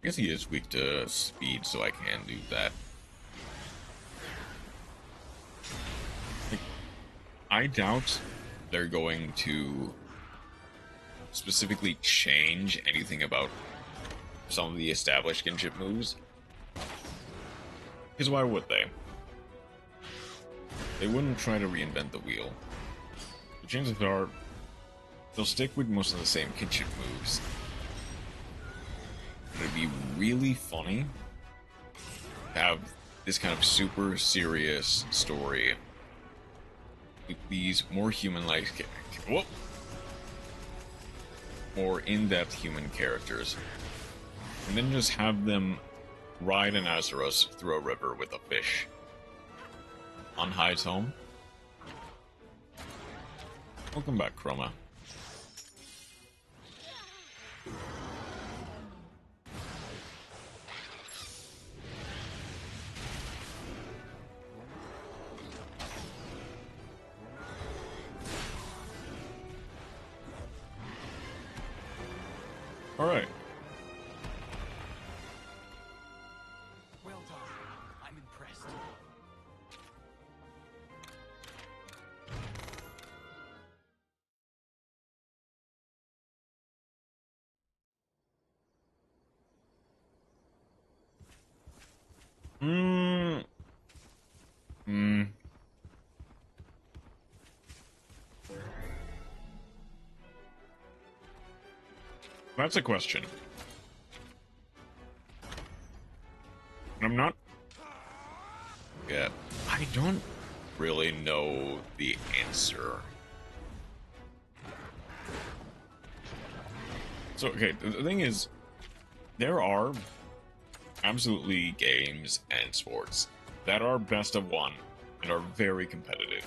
I guess he is weak to speed, so I can do that. I doubt they're going to specifically change anything about some of the established kinship moves. Because why would they? They wouldn't try to reinvent the wheel. The chances are they'll stick with most of the same kinship moves. It'd be really funny to have this kind of super serious story with these more human-like, more in-depth human characters, and then just have them ride an Azuros through a river with a fish on Hyde's home. Welcome back, Chroma. All right. Well done. I'm impressed. That's a question. I'm not. Yeah, I don't really know the answer. So, okay, the thing is, there are absolutely games and sports that are best of one and are very competitive.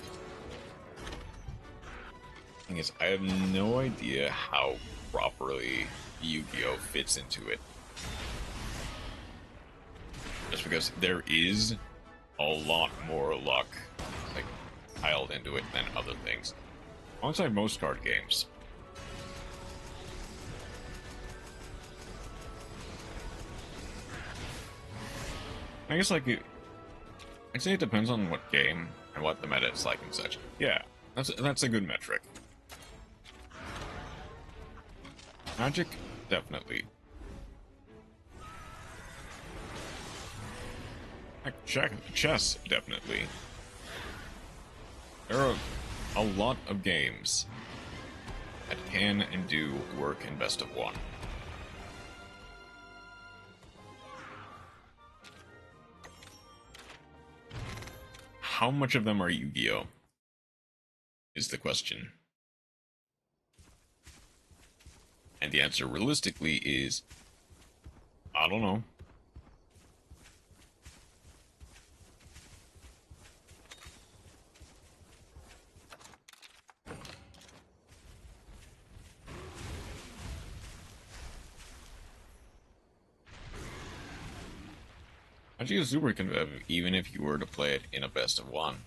The thing is, I have no idea how properly Yu-Gi-Oh! Fits into it. Just because there is a lot more luck like piled into it than other things. Alongside most card games. I guess like I'd say it depends on what game and what the meta is like and such. Yeah, that's a good metric. Magic, definitely. Chess, definitely. There are a lot of games that can and do work in best of one. How much of them are Yu-Gi-Oh? Is the question. And the answer realistically is, I don't know. Magic is super competitive, even if you were to play it in a best of one.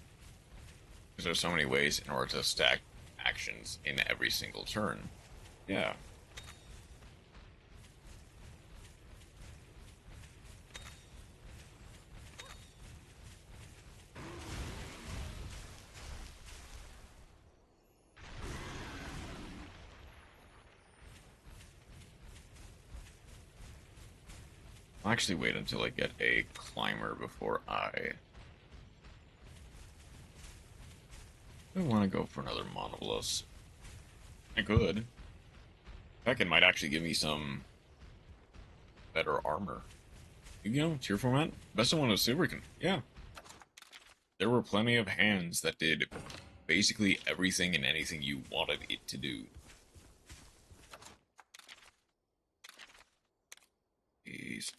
Because there's so many ways in order to stack actions in every single turn. Yeah. I'll actually wait until I get a climber before I... I want to go for another Monobolus. I could. Heck, it might actually give me some better armor. You know, tier format, best of one of Silverkin. Yeah. There were plenty of hands that did basically everything and anything you wanted it to do. Jeez.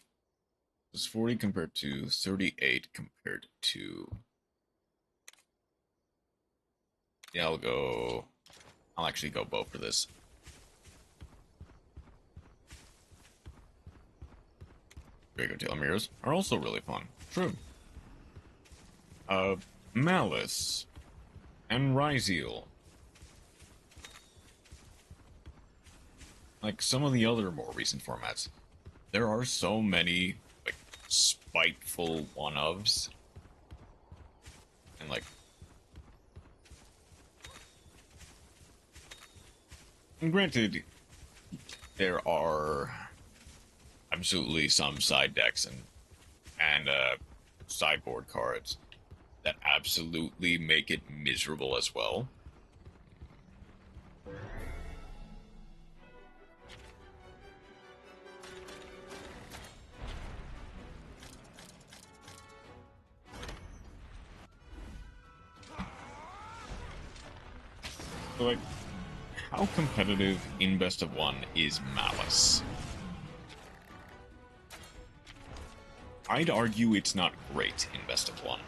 It's 40 compared to 38 compared to... Yeah, I'll actually go bow for this. Draco Telomeres are also really fun. True. Malice. And Ryzeal. Like some of the other more recent formats, there are so many, like, spiteful one-ofs. And, like... And granted, there are absolutely some side decks and sideboard cards that absolutely make it miserable as well. So, like, how competitive in Best of One is Malice? I'd argue it's not great in Best of One.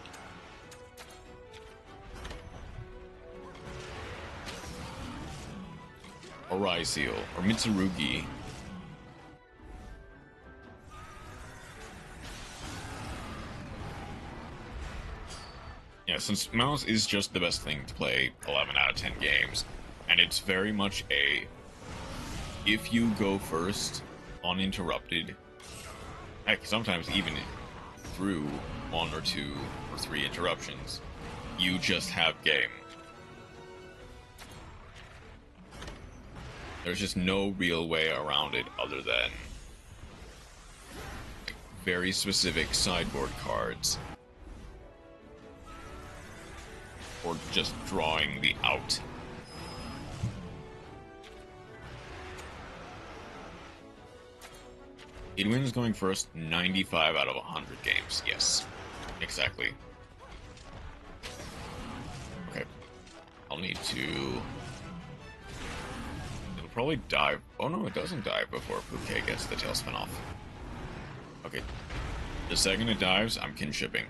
Or Ryzeal, or Mitsurugi. Yeah, since Malice is just the best thing to play 11 out of 10 games, and it's very much a, if you go first, uninterrupted, heck, sometimes even through 1 or 2 or 3 interruptions, you just have game. There's just no real way around it other than very specific sideboard cards. Or just drawing the out. It wins going first 95 out of 100 games. Yes, exactly. Okay. I'll need to... It'll probably dive. Oh no, it doesn't dive before Bouquet gets the tailspin off. Okay. The second it dives, I'm kinshipping.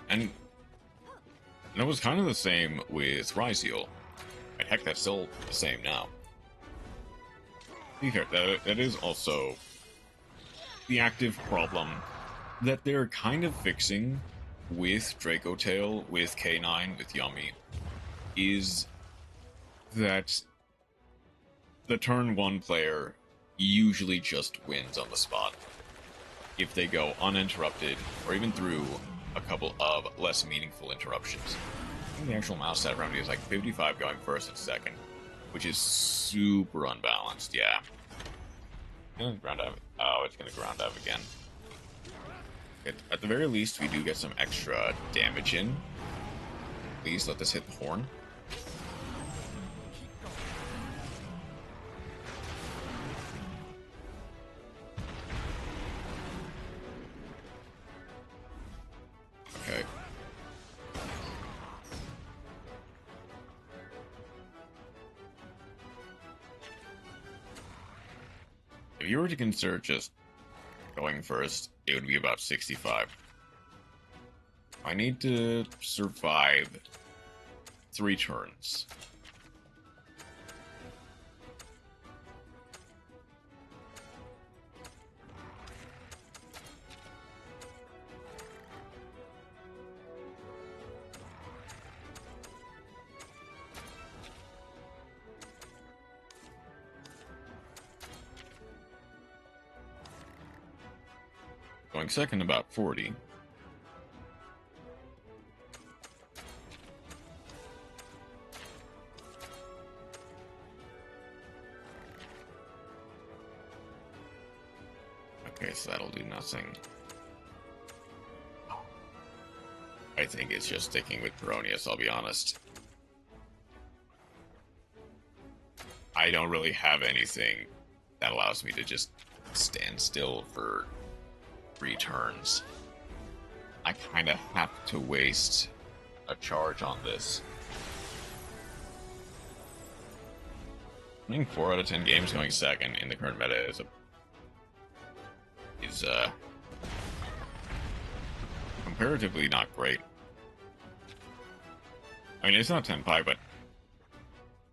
And it was kind of the same with Ryzeal. And heck, that's still the same now. To be fair, that is also the active problem that they're kind of fixing with Draco Tail, with K9, with Yummy, is that the turn 1 player usually just wins on the spot if they go uninterrupted or even through a couple of less meaningful interruptions. I think the actual mouse stat remedy is like 55 going first and second, which is super unbalanced, yeah. And ground dive. Oh, it's gonna ground dive again. At the very least, we do get some extra damage in. Please let this hit the horn. Okay. If you were to consider just going first, it would be about 65. I need to survive 3 turns. Going second, about 40. Okay, so that'll do nothing. I think it's just sticking with Peronius, I'll be honest. I don't really have anything that allows me to just stand still for 3 turns. I kind of have to waste a charge on this. Winning 4 out of 10 games going second in the current meta is comparatively not great. I mean, it's not 10 pi, but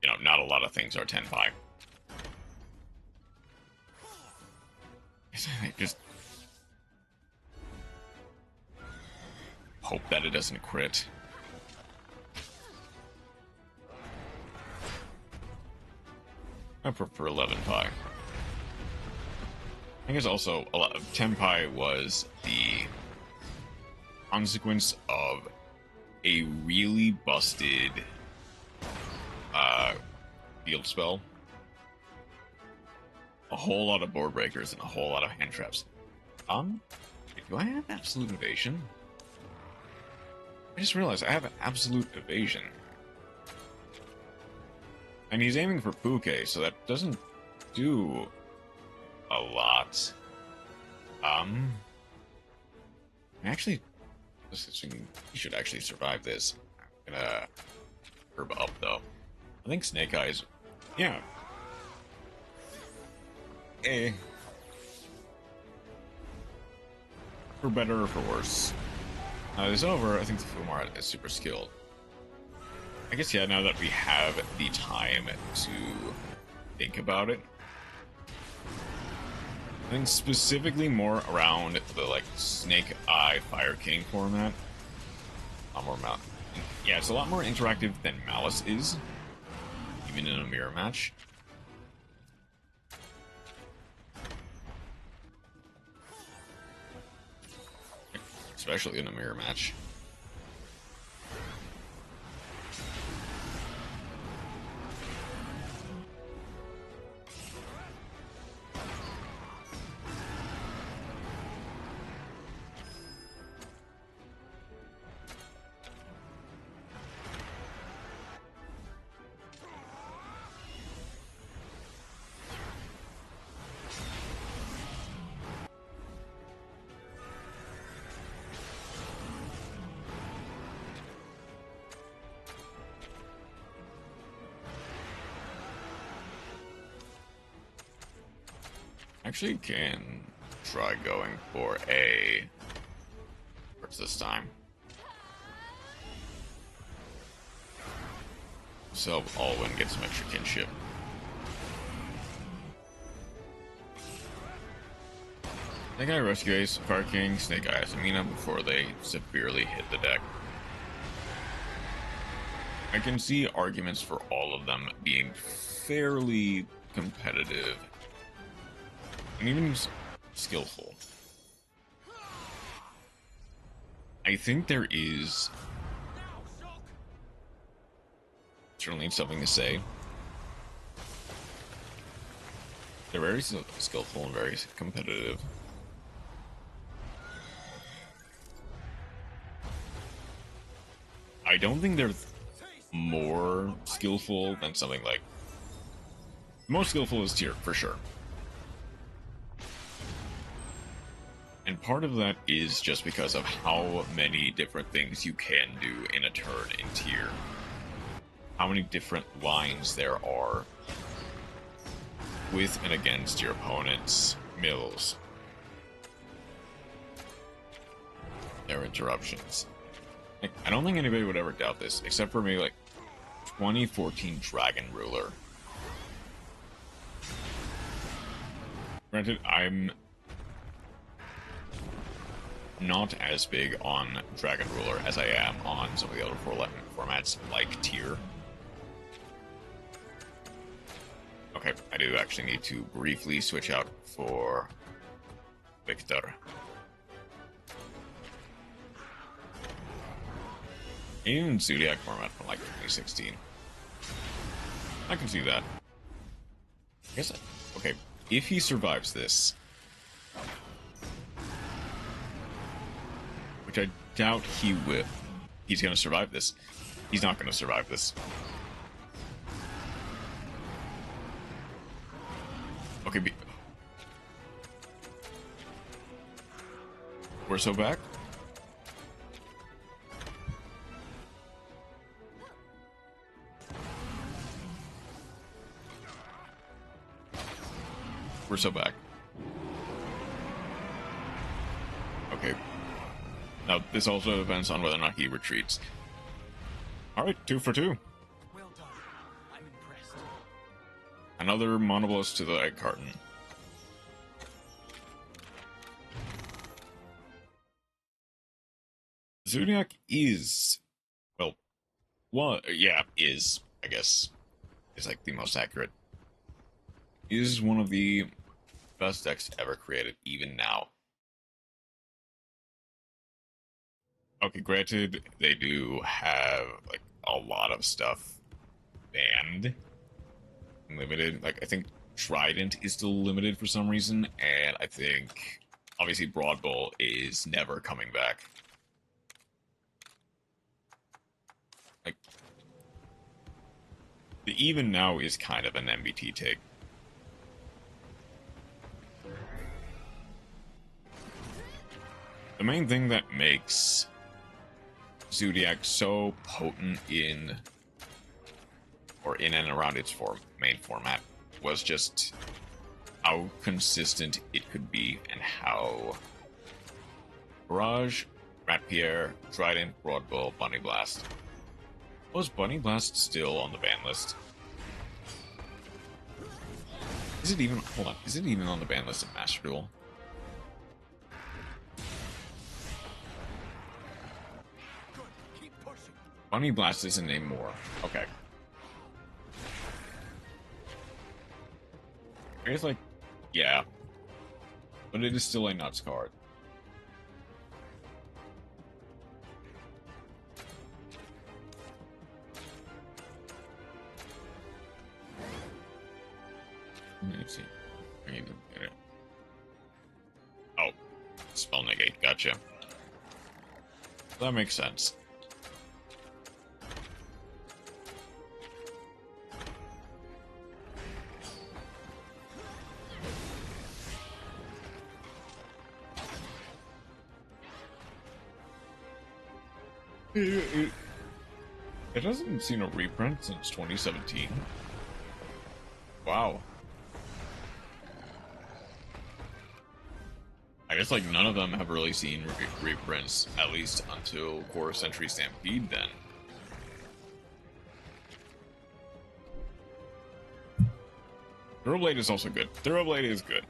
you know, not a lot of things are 10 pi. I just hope that it doesn't crit. I prefer 11 pi. I guess also a lot of 10 pi was the consequence of a really busted field spell. A whole lot of board breakers and a whole lot of hand traps. Do I have absolute evasion? I just realized I have absolute evasion. And he's aiming for Puke, so that doesn't do a lot. Actually, he should actually survive this. I'm gonna herb up, though. I think Snake Eyes, yeah. For better or for worse. It's over. I think the Fumar is super skilled. I guess, yeah, now that we have the time to think about it. I think specifically more around the, like, Snake Eye Fire King format. A lot more yeah, it's a lot more interactive than Malice is, even in a mirror match. Especially in a mirror match. Actually can try going for a... What's this time? So Alwyn gets some extra kinship. Snake Eye Rescue Ace, Fire King, Snake Eye Asamina before they severely hit the deck. I can see arguments for all of them being fairly competitive. And even skillful. I think there is certainly something to say. They're very skillful and very competitive. I don't think they're more skillful than something like... Most skillful is Tier, for sure. And part of that is just because of how many different things you can do in a turn in Tier. How many different lines there are with and against your opponent's mills. Their interruptions. Like, I don't think anybody would ever doubt this, except for maybe like 2014 Dragon Ruler. Granted, I'm not as big on Dragon Ruler as I am on some of the other formats like Tier. Okay, I do actually need to briefly switch out for Victor. In Zodiac format from like 2016. I can see that. I guess, okay, if he survives this, which I doubt he will. He's going to survive this. He's not going to survive this. Okay, we're so back. We're so back. Okay. Now, this also depends on whether or not he retreats. Alright, 2 for 2. Well done. I'm impressed. Another monobolus to the egg carton. Zodiac is... well, yeah, is, I guess, is like the most accurate. Is one of the best decks ever created, even now. Okay, granted, they do have, like, a lot of stuff banned. Limited. Like, I think Trident is still limited for some reason, and I think, obviously, Broad Bull is never coming back. Like, the even now is kind of an MBT take. The main thing that makes Zodiac so potent in and around its main format was just how consistent it could be and how Barrage, Rat Pierre, Trident, Broad Bull, Bunny Blast. Was Bunny Blast still on the ban list? Is it even, hold on, is it even on the ban list of Master Duel? Bunny Blast isn't anymore. Okay. I guess, like, yeah. But it is still a nuts card. Let's see. Oh. Spell negate. Gotcha. That makes sense. It hasn't seen a reprint since 2017. Wow. I guess, like, none of them have really seen reprints, at least until Core Century Stampede, then. Thoroughblade is also good. Thoroughblade is good.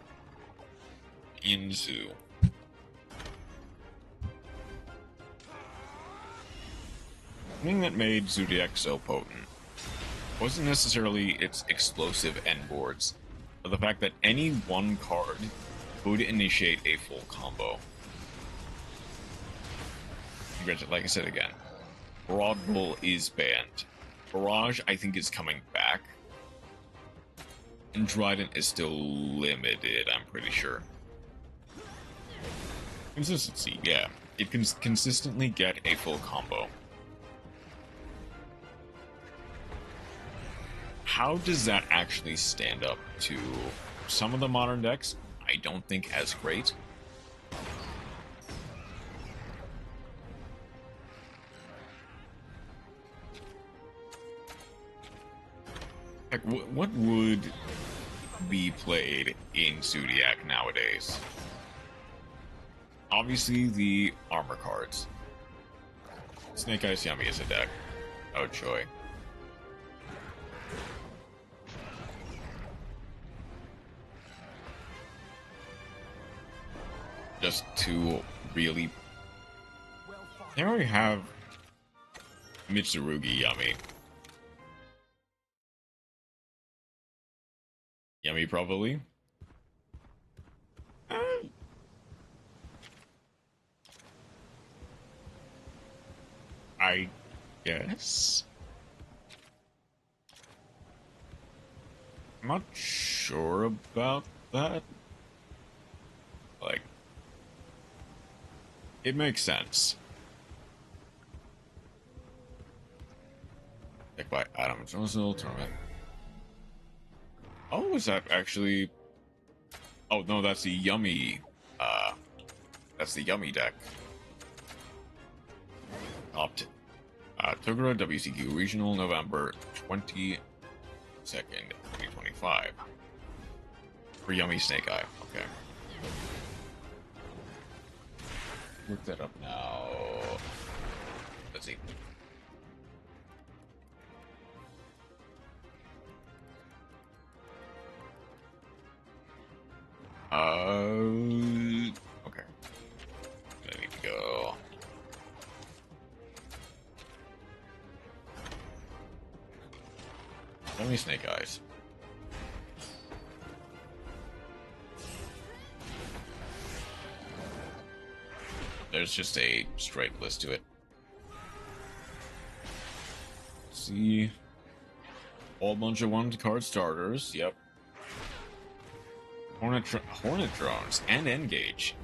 Inzu. The thing that made Zodiac so potent wasn't necessarily its explosive end boards, but the fact that any one card could initiate a full combo. Granted, like I said again, Broad Bull is banned. Barrage, I think, is coming back. And Trident is still limited, I'm pretty sure. Consistency, yeah. It can consistently get a full combo. How does that actually stand up to some of the modern decks? I don't think as great. Heck, what would be played in Zodiac nowadays? Obviously, the armor cards. Snake Eyes Yummy is a deck. Oh, joy. Just to really... They already have Mitsurugi Yummy. Yummy, probably. I guess. I'm not sure about that. Like, It makes sense. Picked by Adam Jonesville tournament. Oh, is that actually? Oh no, that's the yummy. That's the yummy deck. Opt. Togura WCQ Regional, November 22nd, 2025. For Yummy Snake Eye. Okay. Look that up now. Let's see. Okay. I need to go. Yummy Snake Eyes. There's just a straight list to it. Let's see. Whole bunch of one-card starters. Yep. Hornet drones and Engage.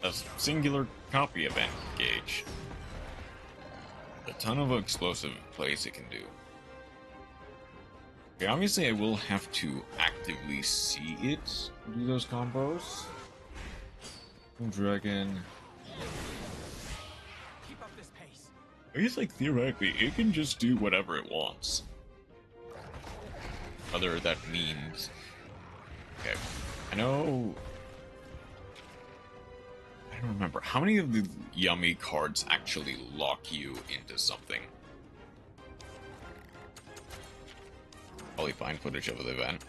A singular copy of Engage. A ton of explosive plays it can do. Okay, obviously I will have to actively see it do those combos. Dragon. Keep up this pace. I guess, like, theoretically, it can just do whatever it wants. Whether that means... Okay, I know... I don't remember. How many of the yummy cards actually lock you into something? Probably find footage of the event.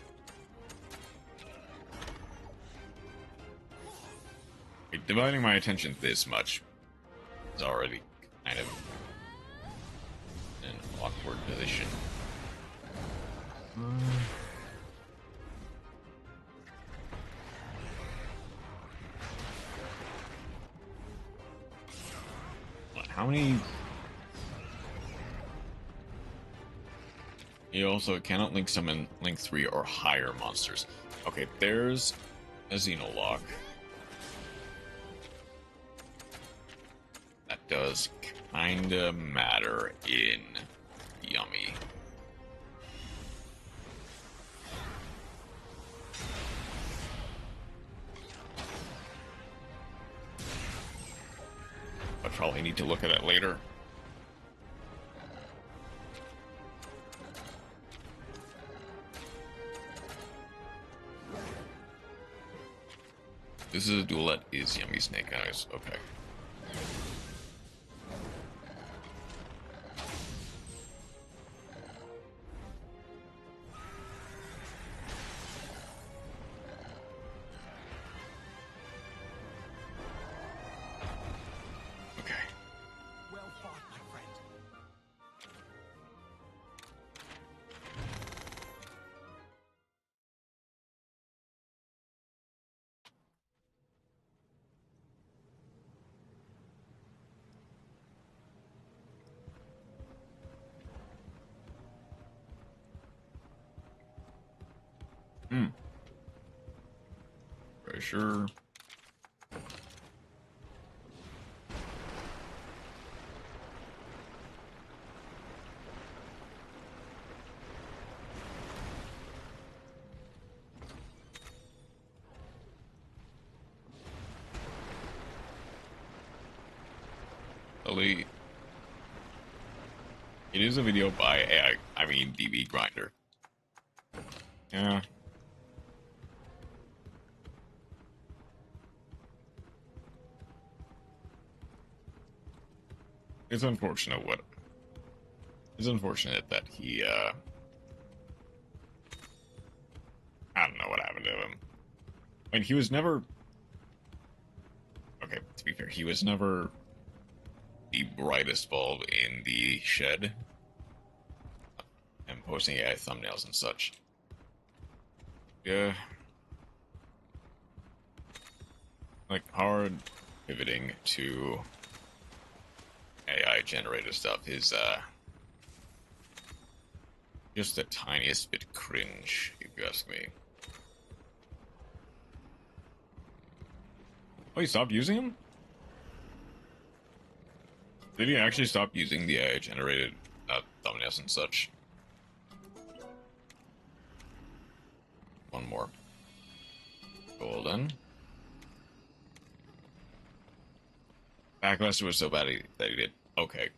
Like, dividing my attention this much is already kind of an awkward position. How many? You also cannot link summon link 3 or higher monsters. Okay, there's a Xenolock. That does kinda matter in Yummy. I probably need to look at it later. This is a duelette is Yummy Snake Eyes. Okay. Well fought, my friend. Very sure. Elite. It is a video by AI, I mean DB Grinder. Yeah. It's unfortunate that he I don't know what happened to him. I mean, he was never, okay, to be fair, he was never the brightest bulb in the shed and posting AI thumbnails and such. Yeah. Like, hard pivoting to AI generated stuff is just the tiniest bit cringe, if you ask me. Oh, you stopped using him? Did he actually stop using the AI-generated thumbnails and such? One more. Golden. Backlash was so bad that he did. Okay.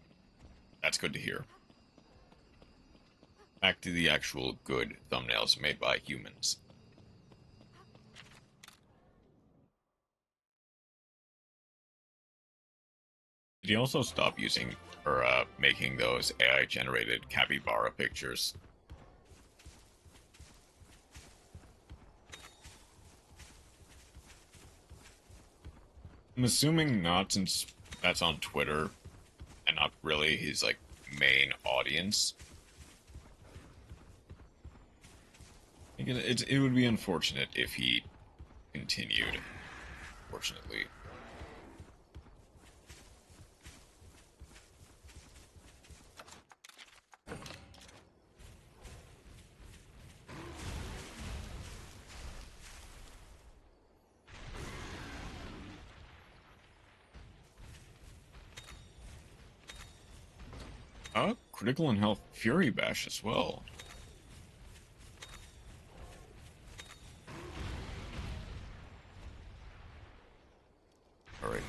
That's good to hear. Back to the actual good thumbnails made by humans. Did he also stop using or making those AI-generated capybara pictures? I'm assuming not, since that's on Twitter and not really his like main audience. It would be unfortunate if he continued. Fortunately. Critical and Health Fury Bash as well. Alright.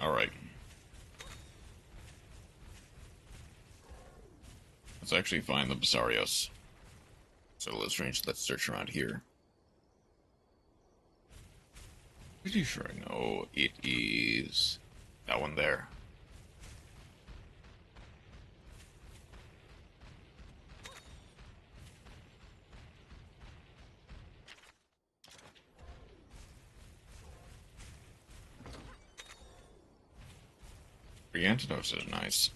Alright. Let's actually find the Basarios. So let's search around here. Pretty sure I know it is that one there. The antidotes is nice.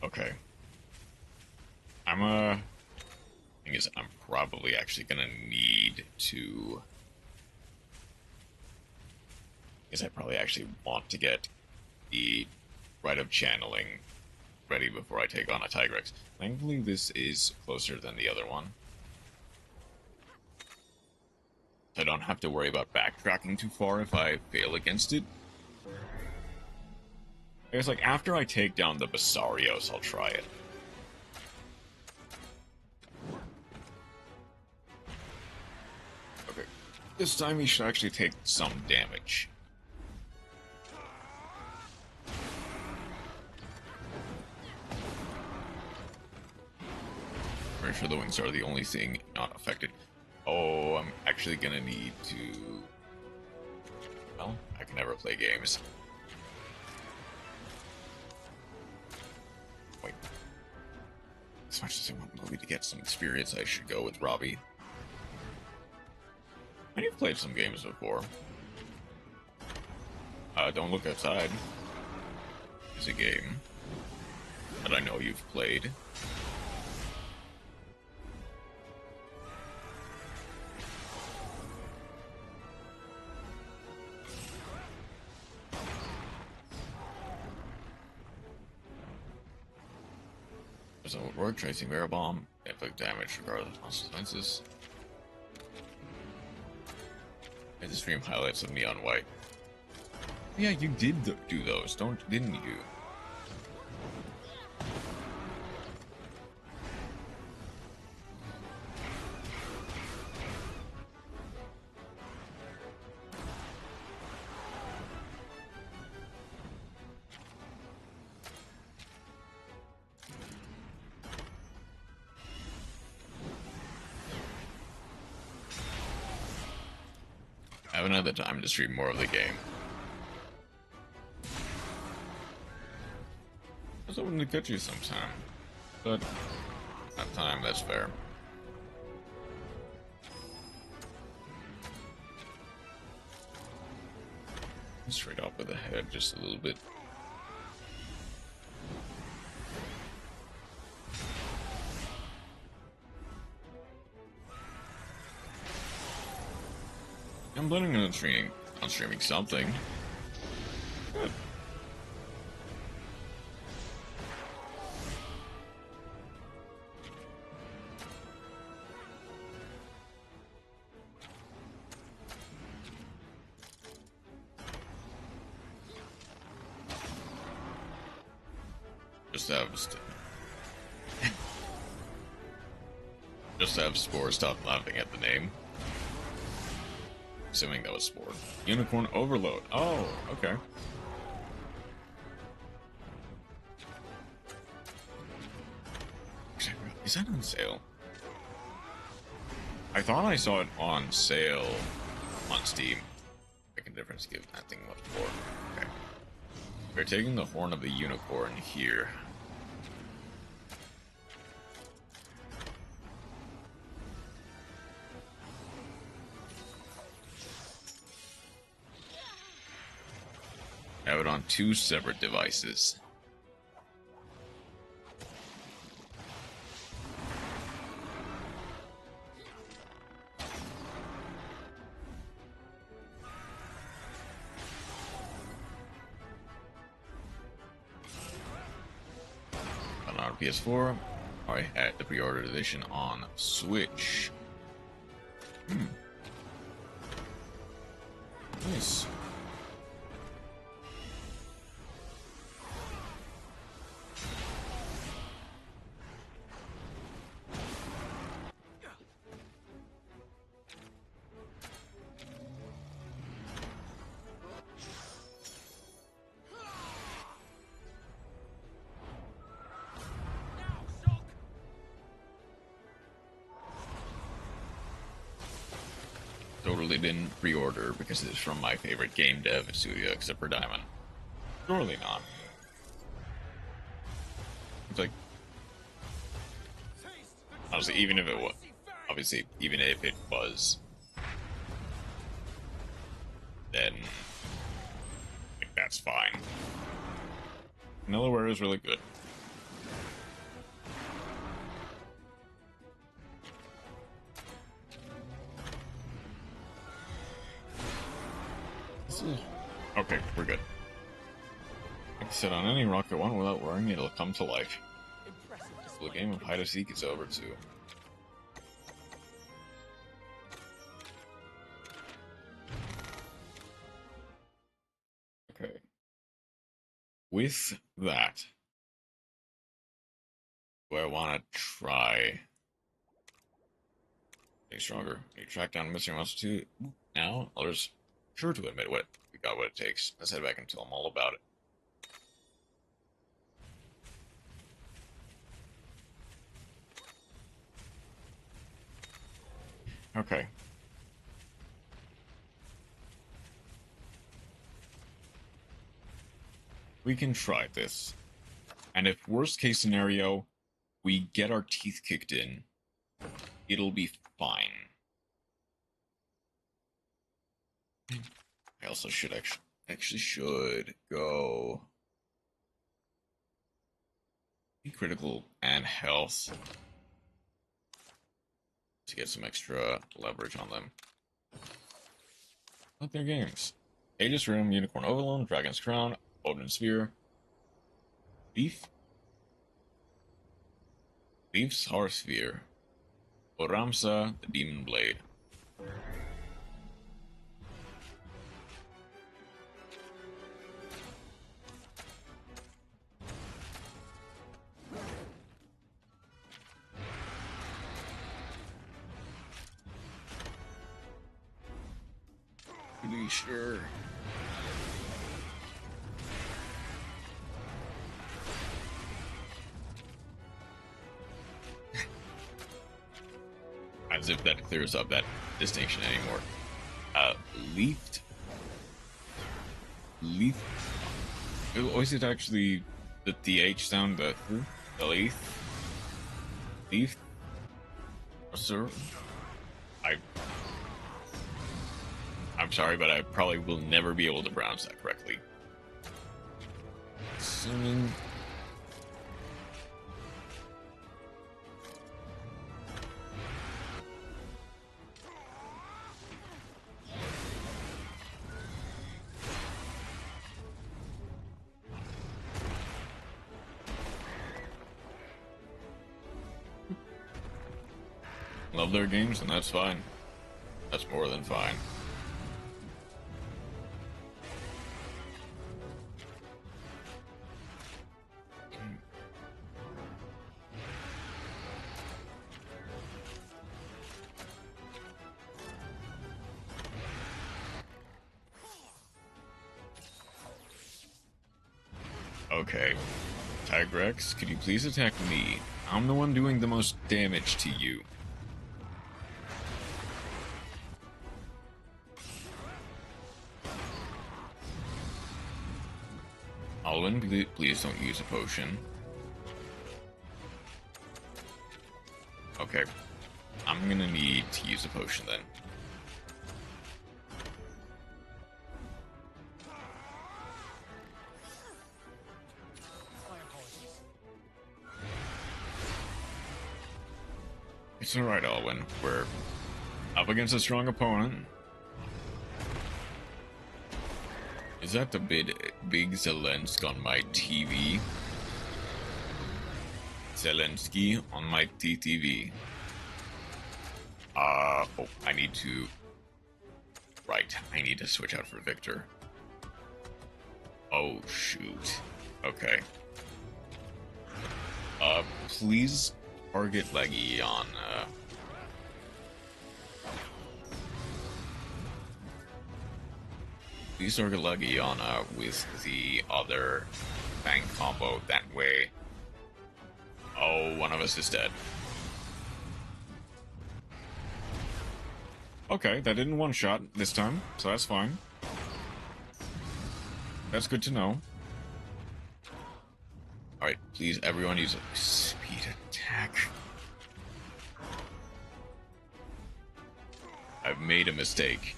Okay. Thing is, I'm probably actually gonna need to. I probably actually want to get the Rite of Channeling ready before I take on a Tigrex. Thankfully, this is closer than the other one. I don't have to worry about backtracking too far if I fail against it. I guess, like, after I take down the Basarios, I'll try it. Okay. This time he should actually take some damage. Pretty sure the wings are the only thing not affected. Oh, I'm actually gonna need to... Well, I can never play games. Wait. As much as I want Movie to get some experience, I should go with Robbie. You've played some games before. Don't Look Outside is a game that I know you've played. So, Rogue Tracing Mirror Bomb, inflict damage regardless of consequences. And the stream highlights of Neon White. Yeah, you did do those, didn't you? I haven't had the time to stream more of the game. I was hoping to catch you sometime, but not time, that's fair. Straight off with the head just a little bit. planning on streaming something. Good. Just have Spore stop laughing at the name. Assuming that was Spore. Unicorn Overload. Oh, okay. Is that on sale? I thought I saw it on sale on Steam. Making a difference, give that thing much more. Okay. We're taking the Horn of the Unicorn here. Have it on 2 separate devices. On PS4, I had the pre-ordered edition on Switch. Nice. Totally didn't pre-order because it's from my favorite game dev studio, except for Diamond. Surely not. It's like, honestly, even if it was, obviously, even if it was, then like, that's fine. Vanillaware is really good. Okay, we're good. Like I said, on any rocket one without worrying, it'll come to life. So the game of hide and seek is over too. Okay. With that, do I want to try getting stronger? You track down Mr. Monster 2 now? Others sure to admit what we got what it takes. Let's head back and tell them all about it. Okay. We can try this. And if worst case scenario, we get our teeth kicked in, it'll be fine. I also should actually should go critical and health to get some extra leverage on them. Like their games. Aegis Room, Unicorn Overload, Dragon's Crown, Odin Sphere, Leaf's Horse Sphere, Oramsa, the Demon Blade. Pretty sure. As if that clears up that distinction anymore. Leaf. Oh, is it actually the TH sound? The leaf. Sir. I'm sorry, but I probably will never be able to pronounce that correctly. Assuming. love their games, and that's fine. That's more than fine. Okay. Tigrex, could you please attack me? I'm the one doing the most damage to you. Alwyn, please don't use a potion. Okay. I'm gonna need to use a potion then. It's alright, Alwyn. We're up against a strong opponent. Is that the big Zelensky on my TV? Zelensky on my TTV. Oh, I need to... Right, I need to switch out for Victor. Oh, shoot. Okay. Please target Leggy on, Please target Leggy on, with the other bang combo that way. Oh, one of us is dead. Okay, that didn't one-shot this time, so that's fine. That's good to know. Alright, please, everyone use a speed attack. I've made a mistake.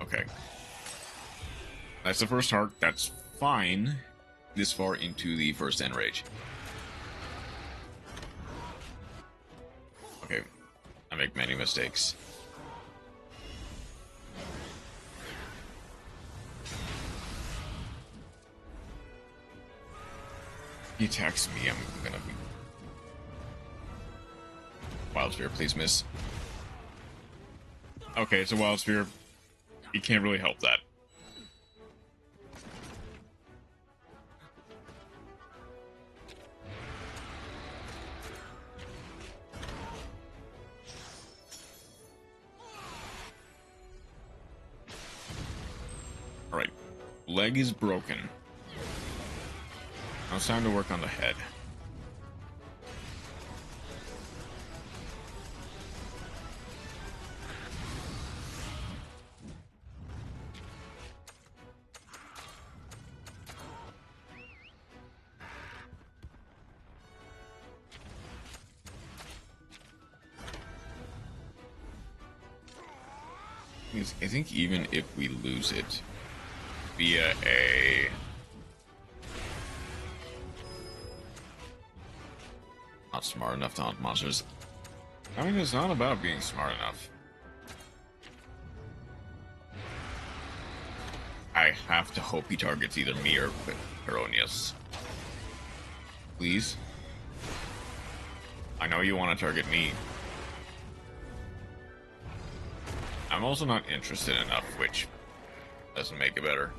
Okay. That's the first heart. That's fine this far into the first enrage. Okay. I make many mistakes. He attacks me, I'm gonna be... Wild Sphere, please miss. Okay, it's a Wild Sphere. You can't really help that. Alright. Leg is broken. Now it's time to work on the head. I think even if we lose it via a... Not smart enough to hunt monsters. I mean, it's not about being smart enough. I have to hope he targets either me or Peronius. Please? I know you want to target me. I'm also not interested enough, which doesn't make it better.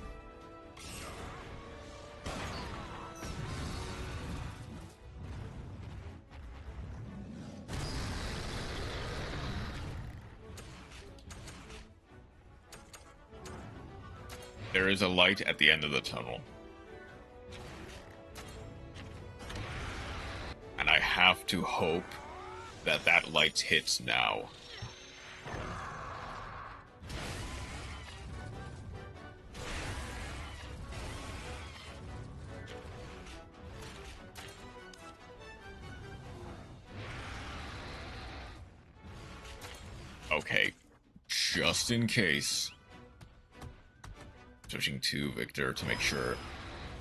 There is a light at the end of the tunnel. And I have to hope that that light hits now. Okay, just in case. Switching to Victor to make sure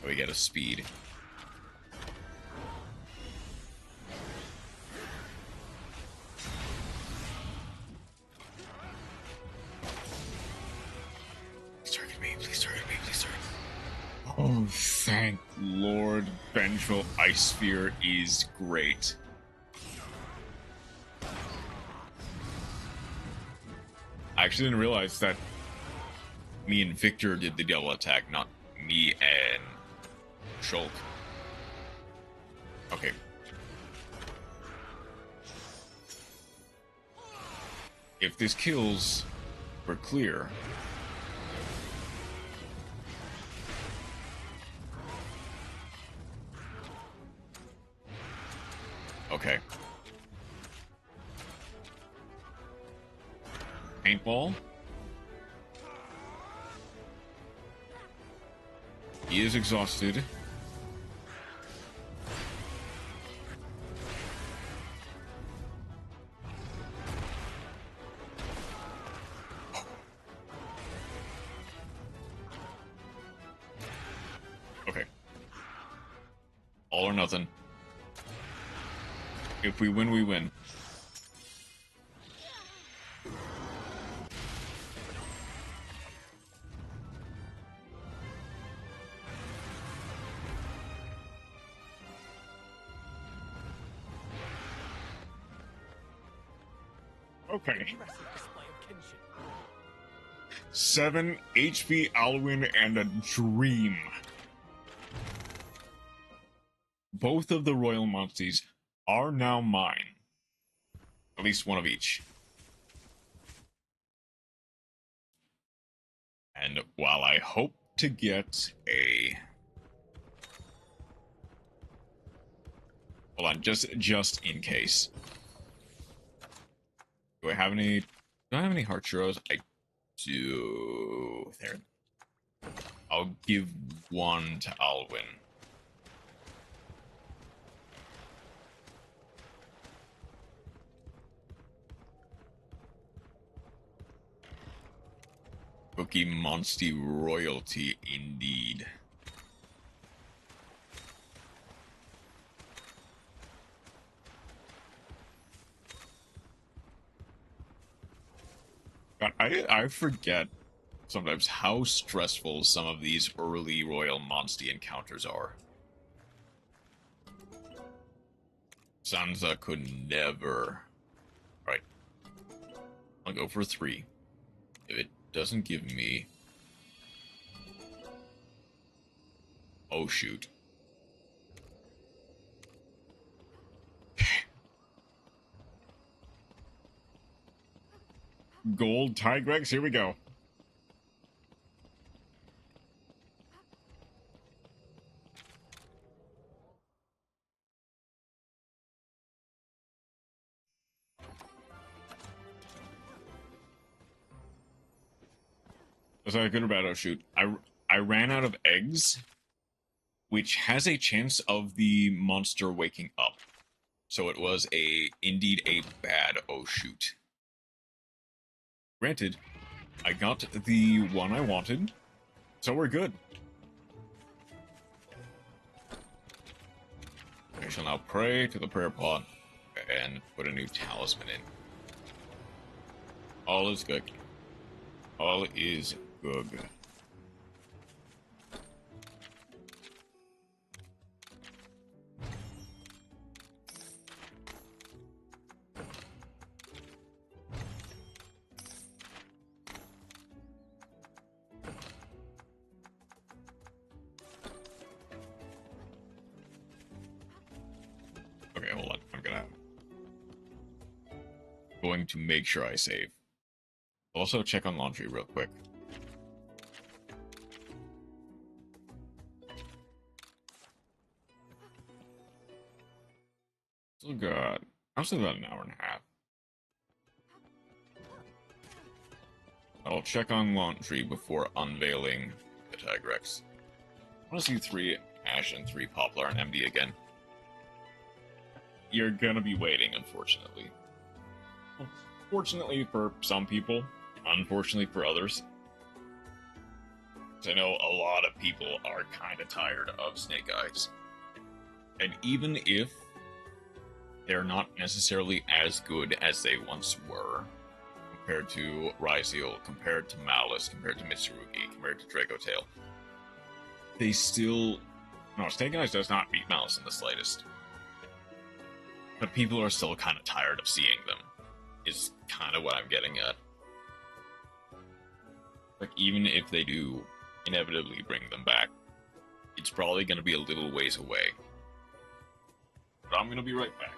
that we get a speed. Please target me, please target me, please target me. Oh, Thank Lord, Vengeful Ice Sphere is great. I actually didn't realize that me and Victor did the double attack, not me and Shulk. Okay. If this kills, we're clear. Okay. Paintball. He is exhausted. Okay. All or nothing. If we win, we win. Okay. 7 HP Alwyn and a dream. Both of the Royal Monties are now mine. At least one of each. And while I hope to get a... Hold on, just in case. Do I have any... Do I have any heart churros? I do... There. I'll give one to Alwyn. Cookie Monsty royalty, indeed. God, I forget sometimes how stressful some of these early Royal Monsty encounters are. Sansa could never... Alright. I'll go for 3. If it doesn't give me... Oh, shoot. Gold Tigrex, here we go. Was that good or bad? Oh, shoot. I ran out of eggs, which has a chance of the monster waking up. So it was indeed a bad oh shoot. Granted, I got the one I wanted, so we're good. I shall now pray to the prayer pot and put a new talisman in. All is good. All is good. Okay, hold on. I'm going to make sure I save. Also, check on laundry real quick. I'm still got an hour and a half. I'll check on laundry before unveiling the Tigrex. I want to see 3 Ash and 3 Poplar and MD again. You're gonna be waiting, unfortunately. Well, fortunately for some people, unfortunately for others. I know a lot of people are kind of tired of Snake Eyes. And even if they're not necessarily as good as they once were, compared to Ryziel, compared to Malice, compared to Mitsurugi, compared to Dragotail, they still No, Snake Eyes does not beat Mouse in the slightest. But people are still kind of tired of seeing them, is kind of what I'm getting at. Like, even if they do inevitably bring them back, it's probably going to be a little ways away. But I'm going to be right back.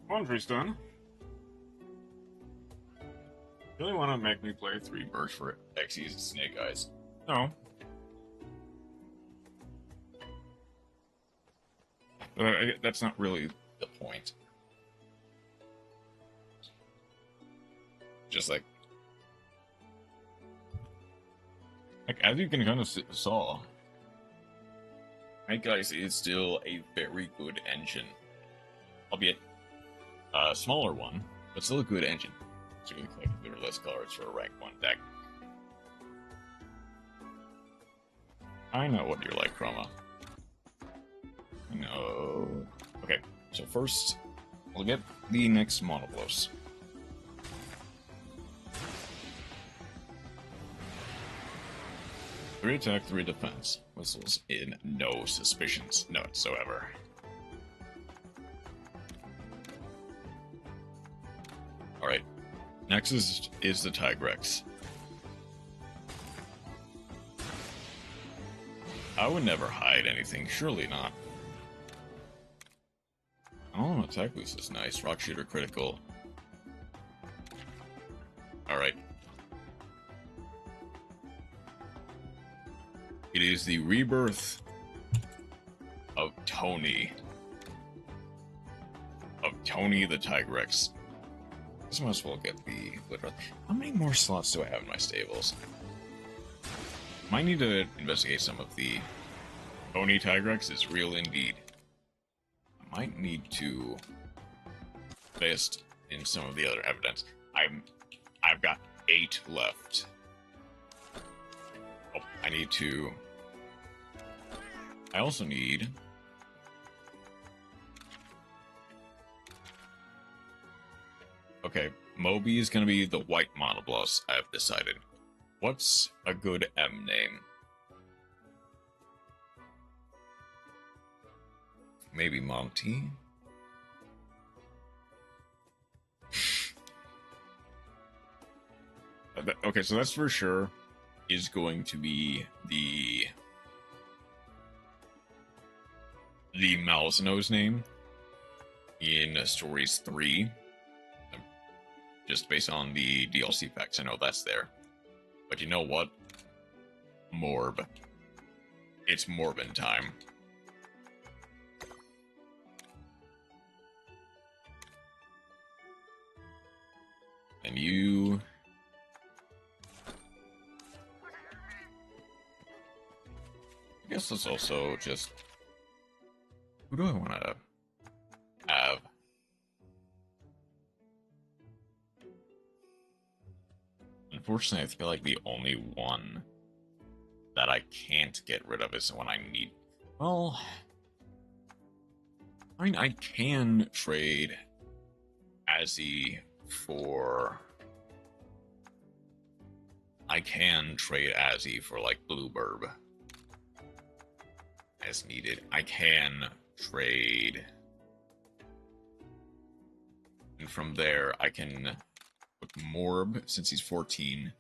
Laundry's done. Really want to make me play 3 bursts for Xyz and Snake Eyes? No. That's not really the point. Just like as you can kind of saw, Snake Eyes is still a very good engine, albeit a smaller one, but still a good engine. So you can collect limitless cards for a rank 1 deck. I know what you're like, Chroma. I know. Okay, so first, we'll get the next Monoblos. Three attack, 3 defense. Whistles in no suspicions whatsoever. Alright, next is the Tigrex. I would never hide anything, surely not. Oh, attack boost is nice. Rock Shooter critical. Alright. It is the rebirth of Tony. Of Tony the Tigrex. This might as well get the Glitter. How many more slots do I have in my stables? Might need to investigate some of the Tony Tigrex is real indeed. I might need to invest in some of the other evidence. I've got 8 left. Oh, I need to. I also need. Okay, Moby is going to be the white Monoblos, I've decided. What's a good M name? Maybe Monty? Okay, so that's for sure is going to be the mouse nose name in Stories 3. Just based on the DLC packs, I know that's there. But you know what? Morb. It's Morbin time. And you... I guess let's also just... Who do I want to have? Unfortunately, I feel like the only one that I can't get rid of is the one I need. Well, I mean, I can trade Azzy for... I can trade Azzy for, like, Blueburb. As needed. I can trade... And from there, I can put Morb, since he's 14,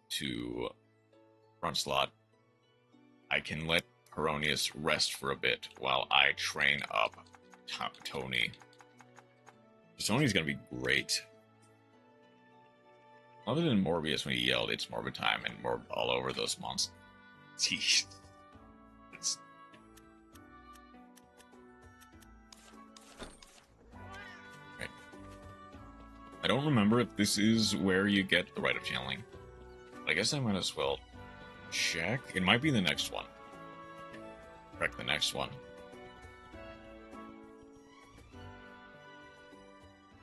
to front slot, I can let Peronius rest for a bit while I train up Tony. Tony's gonna be great. Other than Morbius when he yelled, "It's Morbid time," and Morbid all over those monsters. Jeez. Right. I don't remember if this is where you get the right of channeling. But I guess I might as well check. It might be the next one. Correct, the next one.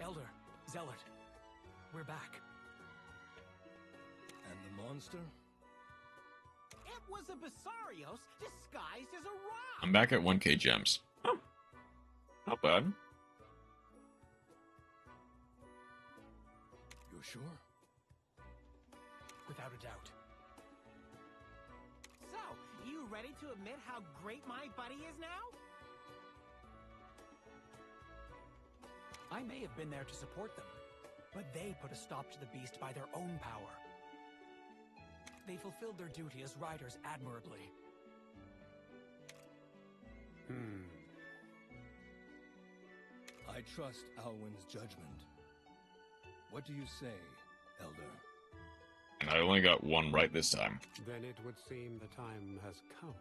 Elder, Zealot, we're back. And the monster? It was a Basarios disguised as a rock! I'm back at 1k gems. Oh, not bad. You're sure? Without a doubt. So, you ready to admit how great my buddy is now? I may have been there to support them, but they put a stop to the beast by their own power. They fulfilled their duty as riders admirably. I trust Alwyn's judgment. What do you say, Elder? And I only got one right this time. Then it would seem the time has come.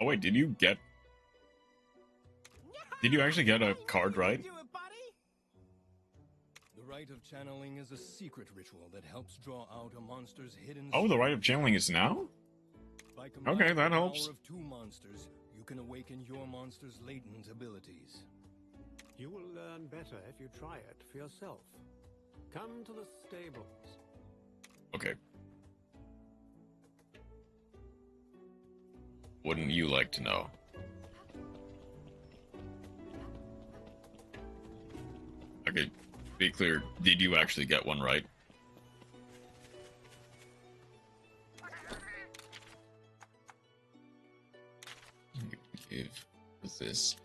Oh wait, did you actually get a card right? Do it, buddy. The rite of channeling is a secret ritual that helps draw out a monster's hidden Oh, the rite of channeling is now? By combining Okay, that the helps. power of two monsters, you can awaken your monster's latent abilities. You will learn better if you try it for yourself. Come to the stables. Okay. Wouldn't you like to know? Okay, be clear, did you actually get one right? Give this.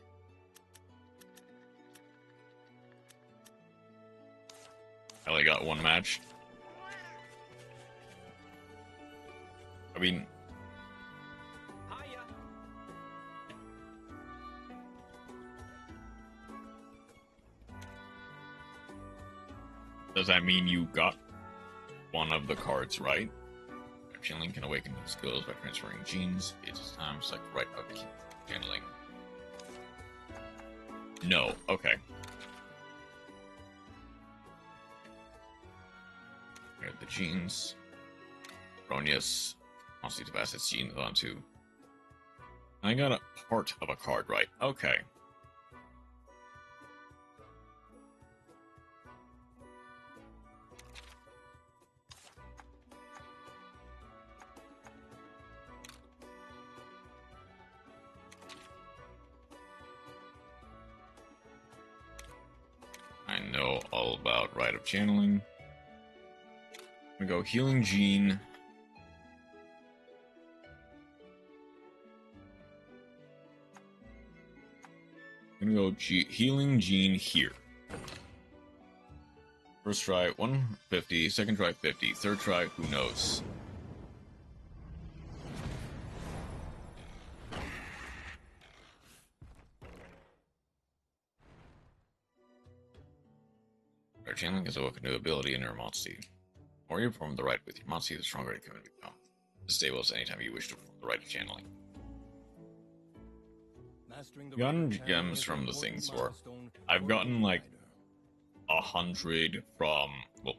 I only got one match. I mean, Hiya. does that mean you got one of the cards right? Channeling can awaken his skills by transferring genes. It's time to select the right of channeling. No, okay. Here are the genes. Bronius wants to pass its genes on to. I got a part of a card right. Okay. I know all about rite of channeling. We go healing gene. I'm gonna go healing gene here. First try 150, second try 50, third try who knows. Our channeling is awoken new ability in your monster. The more you perform the rite with your monster, the stronger it can become. The stables anytime you wish to perform the rite of channeling. Gotten gems from the thing store. I've gotten like 100 from, well,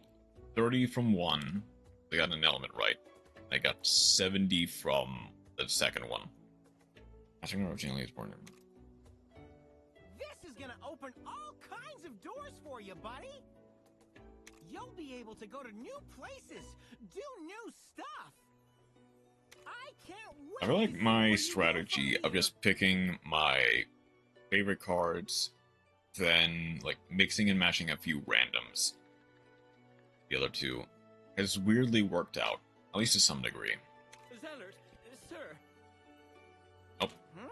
30 from one. I got an element right. I got 70 from the second one. I think our channeling is important. This is gonna open all kinds of doors for you, buddy. You'll be able to go to new places, do new stuff. I can't wait. I feel like my strategy of just picking my favorite cards, then like mixing and matching a few randoms, the other two, has weirdly worked out, at least to some degree. Zealot, sir. Oh, Huh?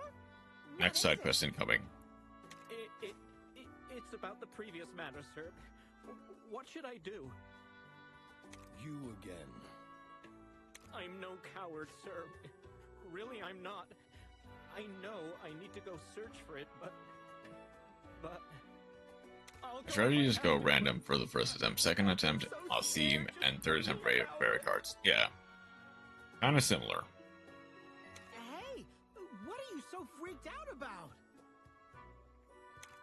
next side quest incoming. It's about the previous matter, sir. What should I do? You again. I'm no coward, sir. Really, I'm not. I know I need to go search for it, but... I try to just go random for the first attempt. Second attempt, I'll theme, and third attempt, rare cards. Yeah. Kind of similar. Hey, what are you so freaked out about?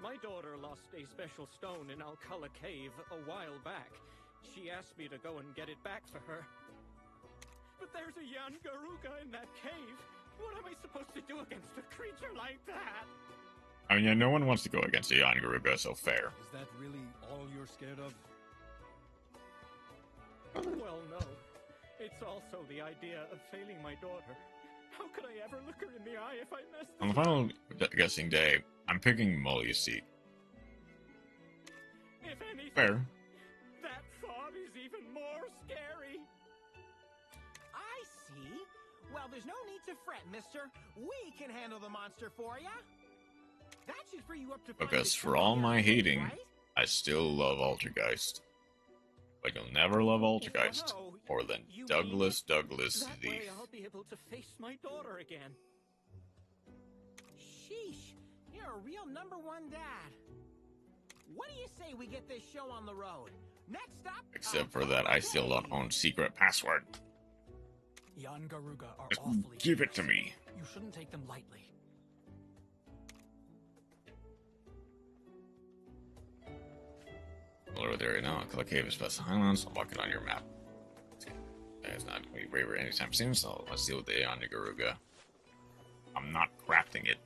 My daughter lost a special stone in Alcala cave a while back. She asked me to go and get it back for her. But there's a Yangaruga in that cave. What am I supposed to do against a creature like that? I mean, yeah, no one wants to go against a Yangaruga, so fair. Is that really all you're scared of? Well, no. It's also the idea of failing my daughter. How could I ever look her in the eye if I messed On the this final up? guessing day, I'm picking Multichat. If anything, Fair. that thought is even more scary. I see. Well, there's no need to fret, mister. We can handle the monster for ya. That should free you up to find Because the for all my treasure, hating, right? I still love Altergeist. But you'll never love Altergeist Oh, more than you Douglas mean Douglas that Thief. way I'll be able to face my daughter again. Sheesh, you're a real #1 dad. What do you say we get this show on the road? Next stop. Except for that, I still don't own secret password. Yangaruga are Just awfully give it to fierce. me. You shouldn't take them lightly. Over there right now, Alcala Cave is past the Highlands. I'll mark it on your map. It's not going to be braver anytime soon, so let's deal with the Yangaruga. I'm not crafting it.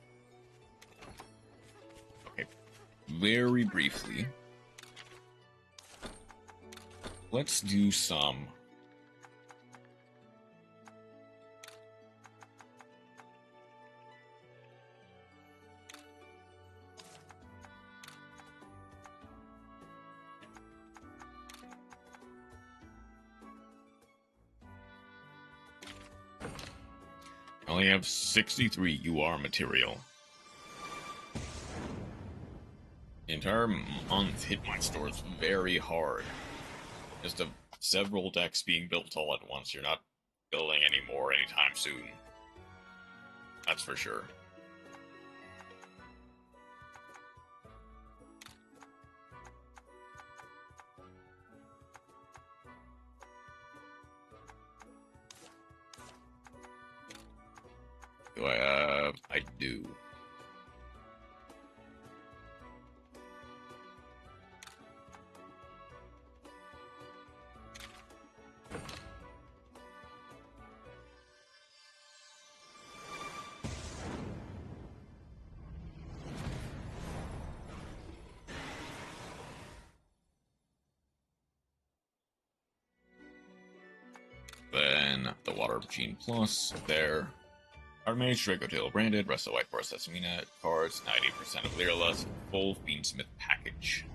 Okay. Very briefly, let's do some... I only have 63 UR material. The entire month hit my stores very hard. Just several decks being built all at once. You're not building any more anytime soon. That's for sure. Do I have? I do. Then the Water Gene Plus there. Armage, Dragotail branded, Wrestle White Force Esmina cards, 90% of Lyralus, full Fiendsmith package.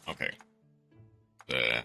Okay. Then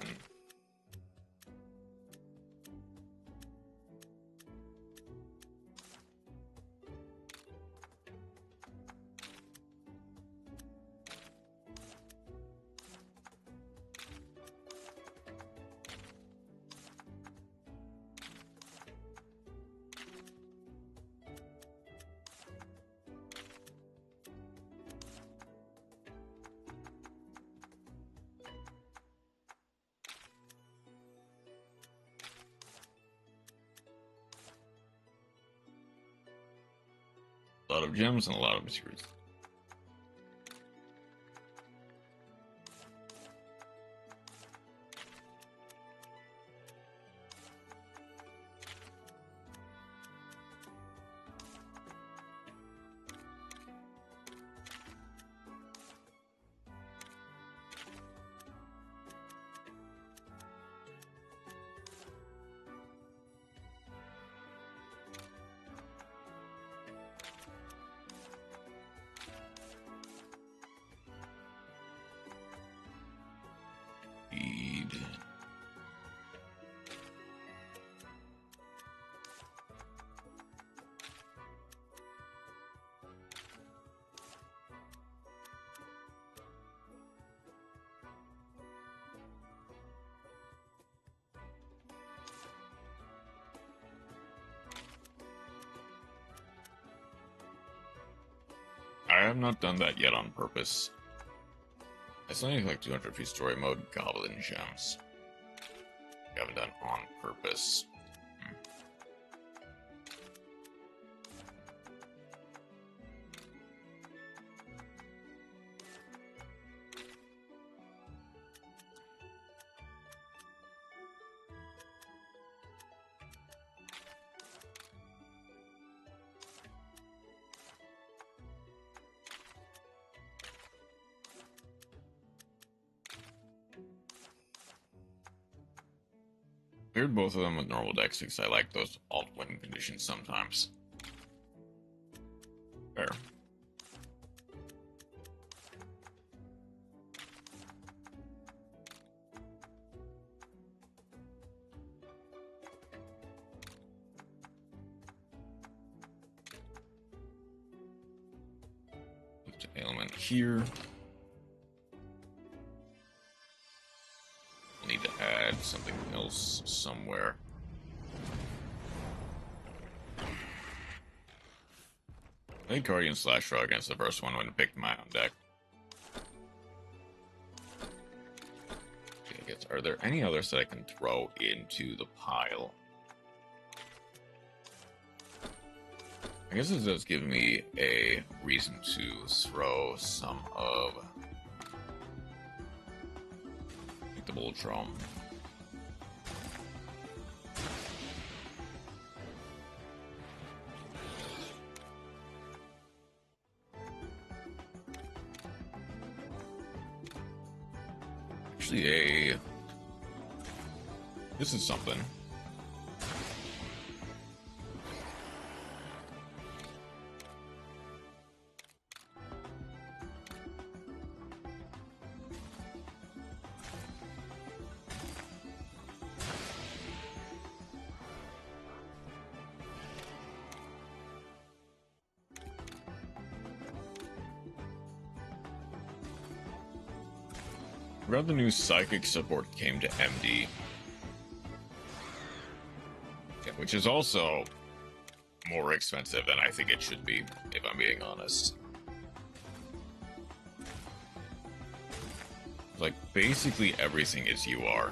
a lot of gems and a lot of materials. have not done that yet on purpose. I still need like 200 feet story mode goblin gems. I haven't done on purpose. Paired both of them with normal decks because I like those alt win conditions sometimes. Fair. Put an element here. Need to add something else somewhere. I think Guardian slash Row against the first one when I picked my own deck. Okay, I guess, are there any others that I can throw into the pile? I guess it does give me a reason to throw some of the Voltron. Actually, this is something. I forgot the new psychic support came to MD. Yeah, which is also more expensive than I think it should be, if I'm being honest. Like, basically everything is UR.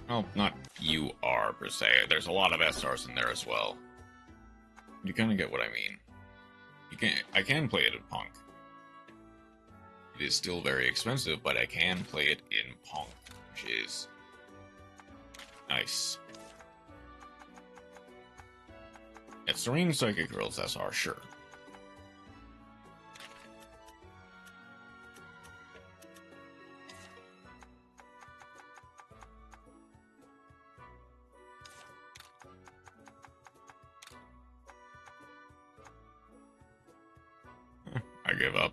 Well, not UR per se. There's a lot of SRs in there as well. You kind of get what I mean. I can play it in Punk. It is still very expensive, but I can play it in Punk, which is nice. At Serene Psychic Girls SR, sure. I give up.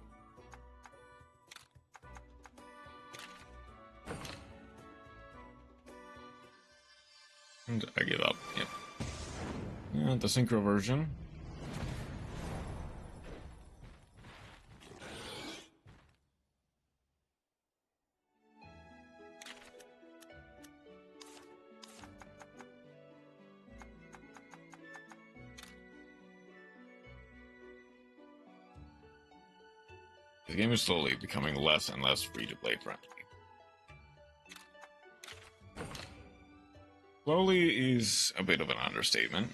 And I give up, yep. And the synchro version. The game is slowly becoming less and less free-to-play friendly. Slowly is a bit of an understatement.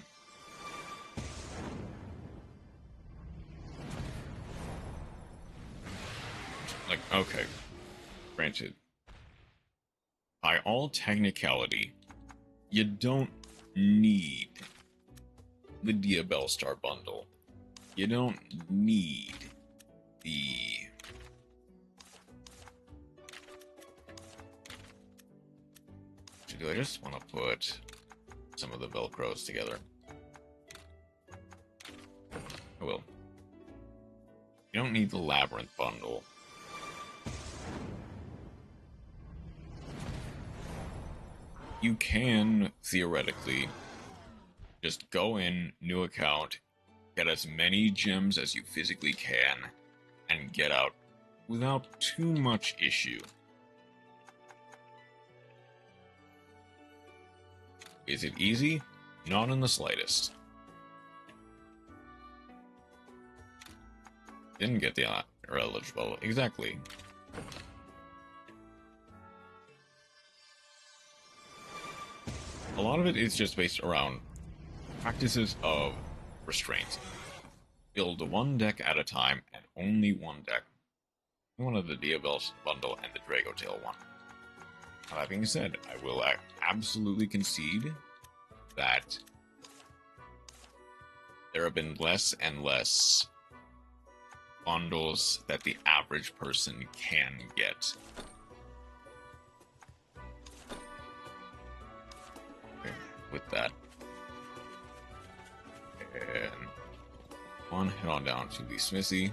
Like, okay, granted, by all technicality, you don't need the Diabell Star bundle. You don't need the do I just want to put some of the Velcros together? I will. You don't need the Labyrinth bundle. You can, theoretically, just go in, new account, get as many gems as you physically can, and get out without too much issue. Is it easy? Not in the slightest. Didn't get the eligible. Exactly. A lot of it is just based around practices of restraint. Build one deck at a time and only one deck. One of the Diabell's bundle and the Dragotail one. Now, that being said, I will absolutely concede that there have been less and less bundles that the average person can get. Okay, with that. And head on down to the smithy.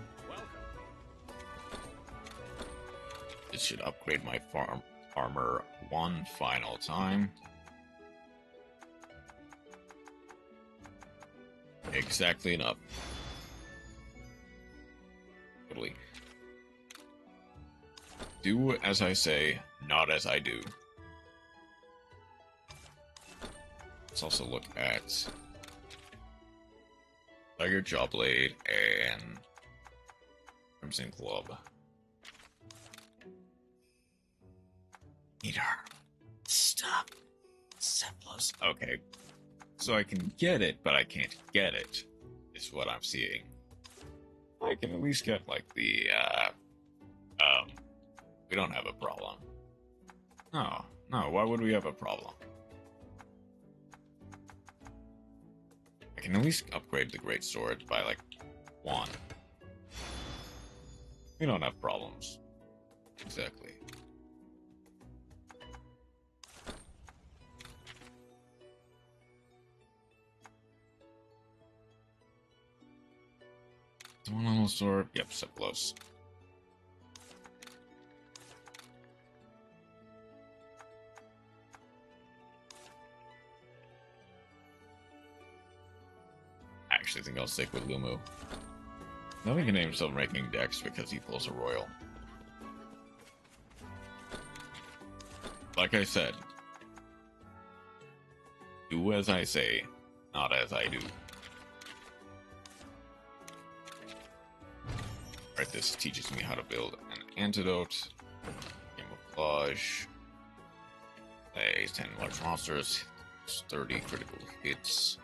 It should upgrade my armor one final time. Exactly enough. Totally. Do as I say, not as I do. Let's also look at Tiger Jawblade and Crimson Club. Peter, stop. Simplest. Okay. So I can get it, but I can't get it, is what I'm seeing. I can at least get, like, the, we don't have a problem. No, why would we have a problem? I can at least upgrade the Great Sword by, like, 1. We don't have problems. Exactly. One on the sword. Yep, so close. I actually think I'll stick with Lumu. Nothing can name himself ranking decks because he pulls a royal. Like I said, do as I say, not as I do. Right, this teaches me how to build an antidote, camouflage, plays 10 large monsters, 30 critical hits.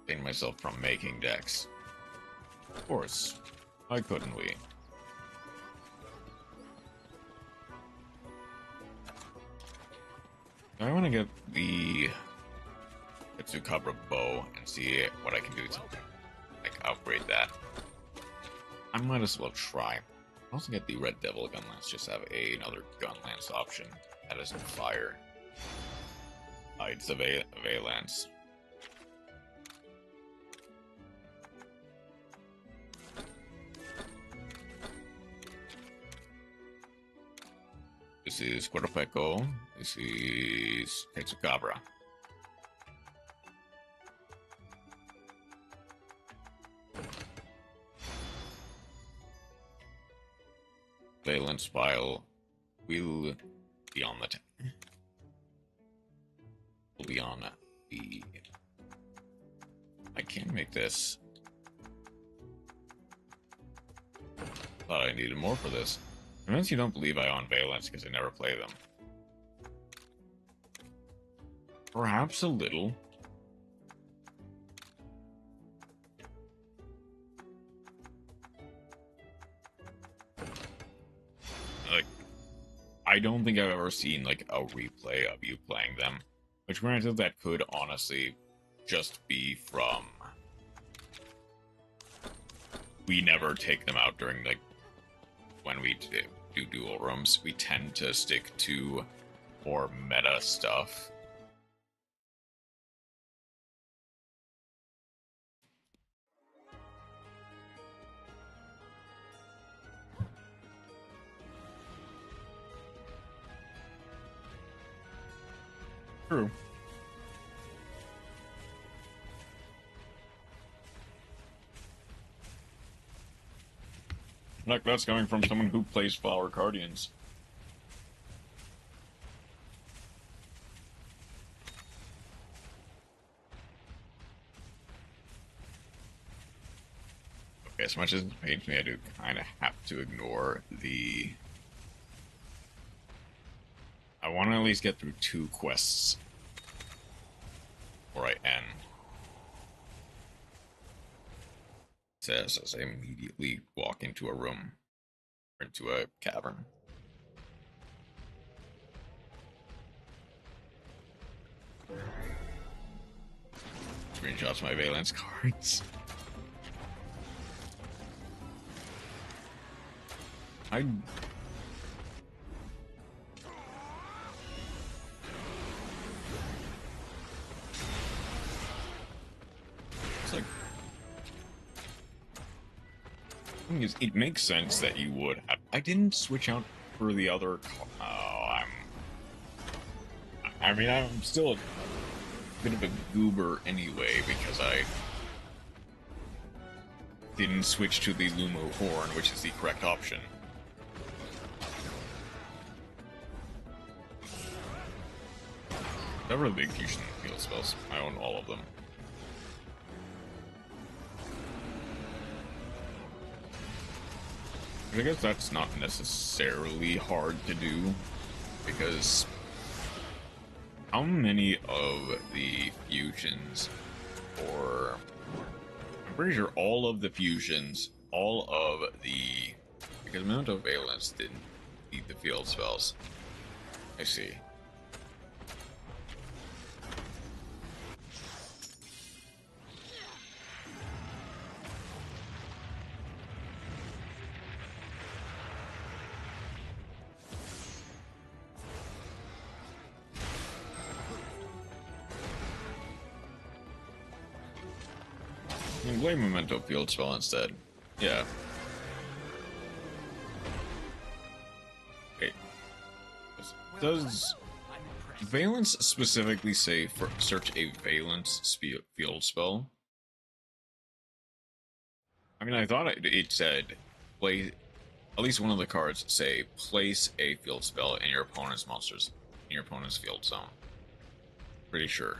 Save myself from making decks. Of course, why couldn't we? I want to get the Tsukabra bow and see what I can do to like upgrade that. I might as well try. I'll also get the Red Devil gun lance, just have another gun lance option. That isn't fire. It's a Valance. This is Quadrupeco. This is Tsukabra. Valence pile will be on the will be on the. I can make this. Thought I needed more for this. Convince you don't believe I own Valence because I never play them. Perhaps a little. Like, I don't think I've ever seen like a replay of you playing them. Which, granted, that could honestly just be from we never take them out during like when we do dual rooms. We tend to stick to more meta stuff. True. Like, that's coming from someone who plays Flower Guardians. as much as it pains me, I do kind of have to ignore the... I want to at least get through 2 quests before I end. It says as I immediately walk into a room, or into a cavern. Screenshots my valence cards. It's like, thing is, it makes sense that you would have. I didn't switch out for the other. I mean, I'm still a bit of a goober anyway because I didn't switch to the Lumo Horn, which is the correct option. Never the big fusion field spells. I own all of them. I guess that's not necessarily hard to do, because how many of the fusions, or I'm pretty sure all of the fusions, all of the, because Mount of Valence didn't need the field spells. I see. Play Memento Field Spell instead. Yeah. Okay. Does Valence specifically say for search a Valence field spell? I mean, I thought it said play. At least one of the cards say place a field spell in your opponent's monsters in your opponent's field zone. Pretty sure.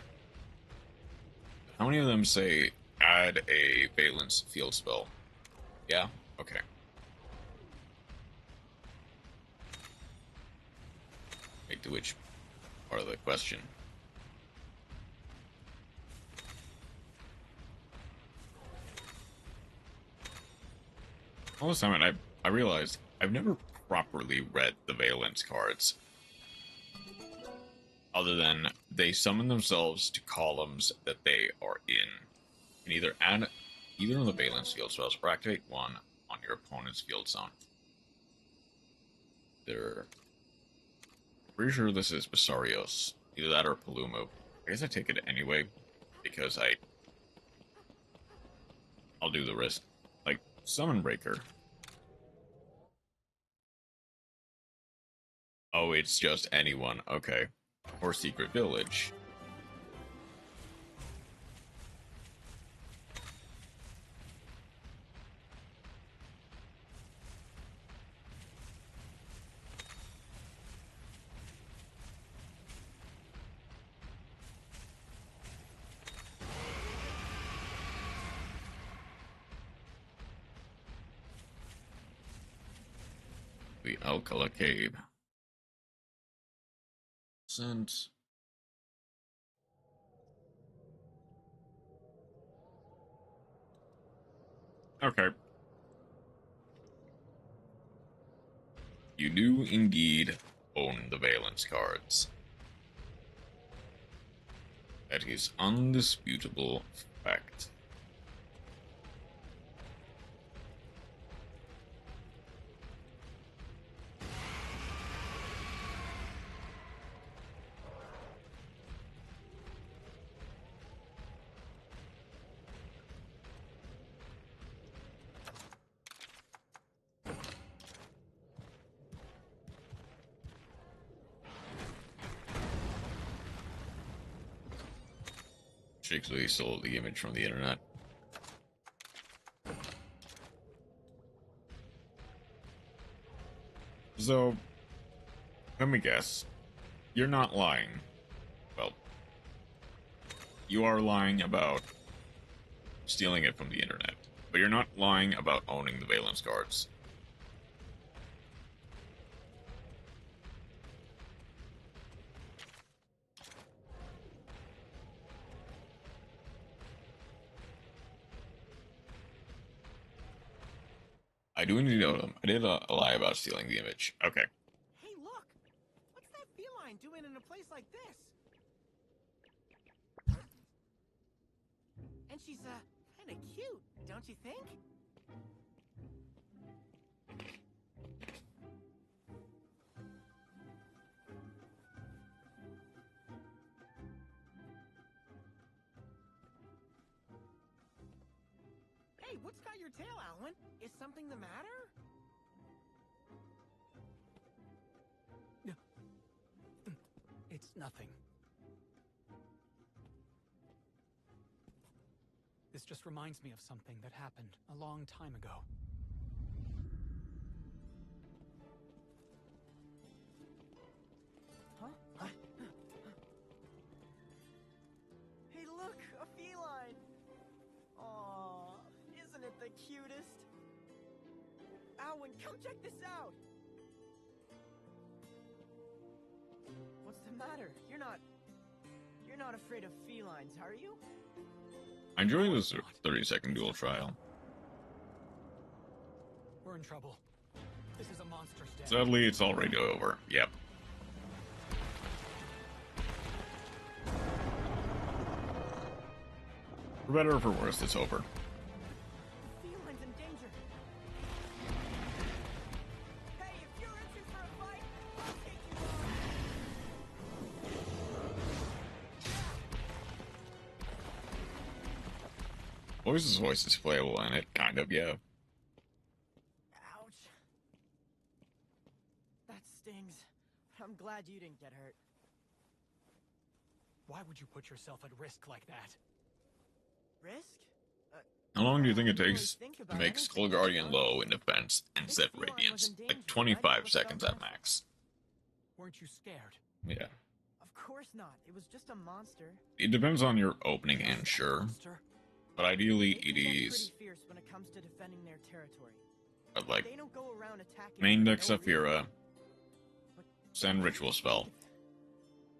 How many of them say add a Valence field spell? Yeah? Okay. Wait, to which part of the question? All this time, I realized I've never properly read the Valence cards. Other than they summon themselves to columns that they are in. And either add either of the Valence field spells or activate one on your opponent's field zone. They're pretty sure this is Basarios. Either that or Palumo. I guess I take it anyway, because I'll do the risk. Like, Summon Breaker. Oh, it's just anyone. Okay. Or Secret Village. The Alcala Cave. Sent. Okay. You do indeed own the Valence cards. That is undisputable fact. Actually stole the image from the internet. So, let me guess. You're not lying. Well, you are lying about stealing it from the internet. but you're not lying about owning the Valence cards. I do need to know them. I did lie about stealing the image. Okay. Hey, look! What's that feline doing in a place like this? And she's, kinda cute, don't you think? Hey, what's got your tail, Alwyn? Is something the matter? It's nothing. This just reminds me of something that happened a long time ago. Huh? Hey, look! A feline! Aww, isn't it the cutest? Alwyn, come check this out! What's the matter? You're not afraid of felines, are you? I enjoy this 30-second duel trial. We're in trouble. This is a monster's den. Sadly, it's already over. Yep. For better or for worse, it's over. Feline's in danger. Hey, if you're itching for a fight, I'll take you on. Voice's voice is playable in it, kind of, yeah. Ouch. That stings. I'm glad you didn't get hurt. Why would you put yourself at risk like that? Risk? How long do you think it I don't takes really think to about make anything, Skull Guardian low in defense and set radiance? Like 25 seconds at max. Weren't you scared? Yeah. Of course not. It was just a monster. It depends on your opening end, sure. Monster? But ideally, it Maiden is gets pretty fierce when it comes to defending their territory. like They don't go around attacking main for deck no reason. Saphira, But send ritual spell,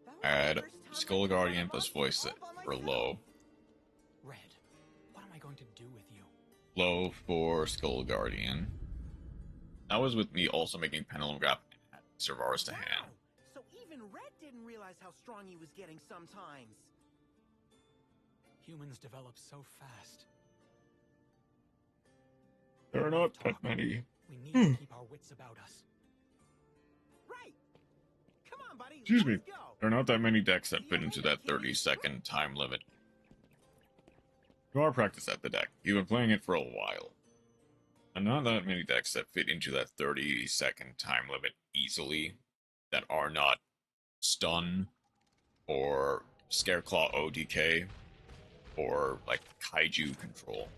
that was the add first time I Skull took on a Guardian plus monster voice all set by for myself. low. Red, what am I going to do with you? Low for Skull Guardian. That was with me also making Pendulum Gap and Servaris to hand. Wow. So even Red didn't realize how strong he was getting sometimes. Humans develop so fast. There are not that many. We need to keep our wits about us. Right. Come on, buddy. Excuse me. Let's go. There are not that many decks that fit into that 30-second time limit. You are practiced at the deck. You've been playing it for a while. And not that many decks that fit into that 30-second time limit easily, that are not Stun, or Scareclaw ODK, or, like, Kaiju Control.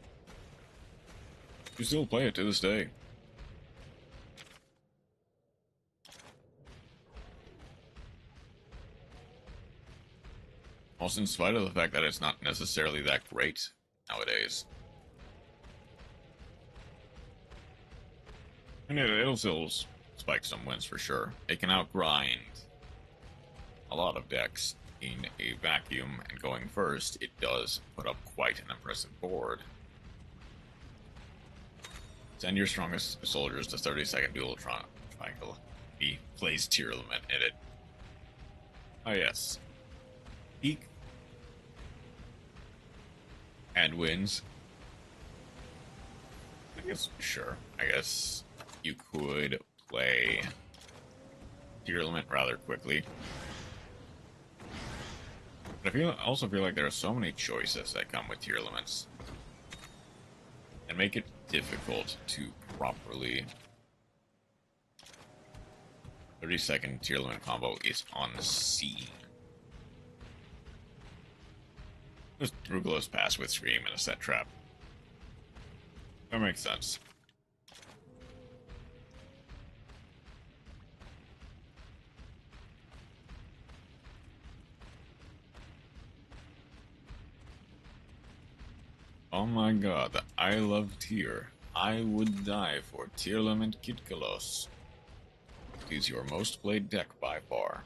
You still play it to this day. Also, in spite of the fact that it's not necessarily that great nowadays. And it'll still spike some wins for sure. It can outgrind a lot of decks in a vacuum, and going first, it does put up quite an impressive board. Send your strongest soldiers to 30-second dual triangle. He plays tier limit in it. Oh yes. Peak. And wins. I guess, sure. I guess you could play tier limit rather quickly. But I also feel like there are so many choices that come with tier limits. And make it difficult to properly... 30-second tier limit combo is on the scene. Just Rugolo's pass with Scream and a set trap. That makes sense. Oh my god, I love Tyr. I would die for Tyrlament Kitkalos. He's your most played deck by far.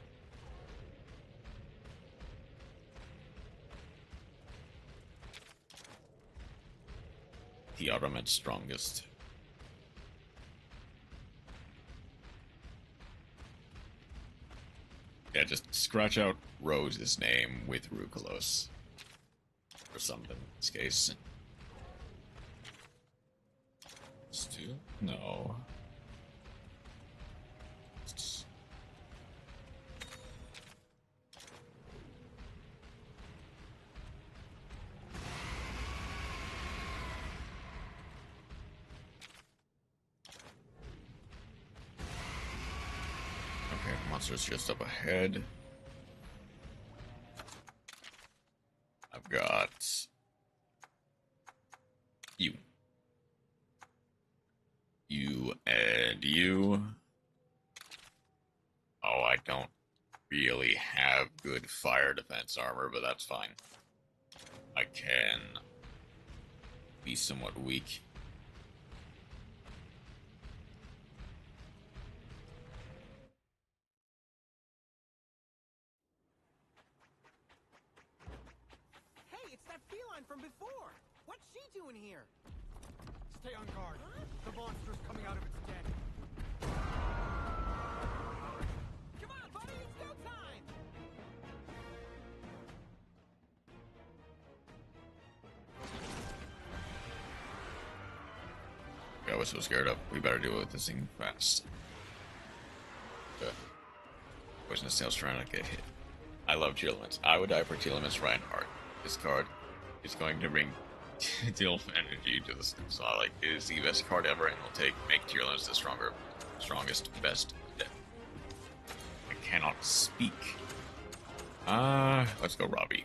The ultimate strongest. Yeah, just scratch out Rose's name with Rukalos. Or something in this case. Still? No. Okay, monster's just up ahead. I've got you. You and you. Oh, I don't really have good fire defense armor, but that's fine. I can be somewhat weak. Hey, it's that feline from before! What's she doing here? Stay on guard. Huh? The monster's coming out of its den. Come on, buddy, it's go time! I was so scared of. We better deal with this thing fast. Poisonous Tail's trying to get hit. I love Tearlaments. I would die for Tearlaments Reinhardt. This card is going to bring deal energy to this. So like, it is the best card ever, and will make Tearlaments the strongest, best deck. I cannot speak. Let's go Robbie.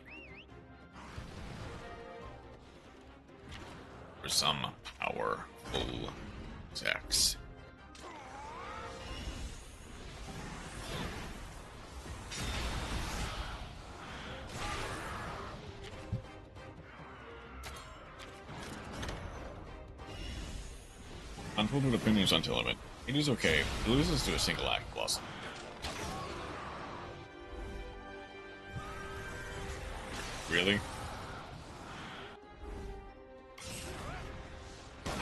For some powerful attacks. Unfolded opinions on Tearlament. It is okay. It loses to a single act blossom. Really?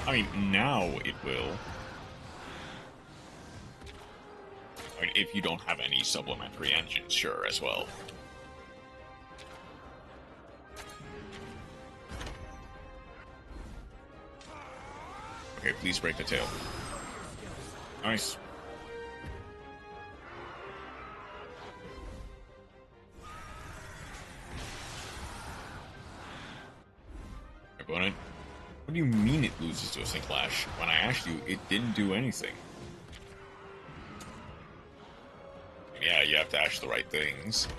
I mean, now it will. I mean, if you don't have any supplementary engines, sure, as well. Okay, please break the tail. Nice. Opponent. What do you mean it loses to a Sync Clash? When I asked you, it didn't do anything. Yeah, you have to ask the right things.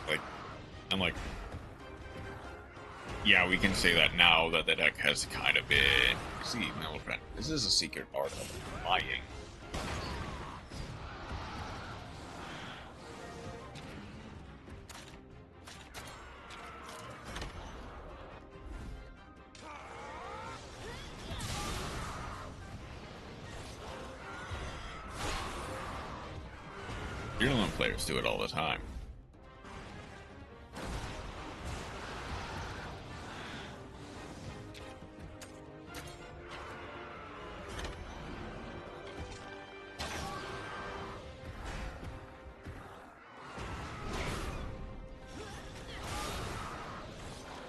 Like, I'm like, yeah, we can say that now that the deck has kind of been... See, no friend, this is a secret art of lying. Virulent players do it all the time.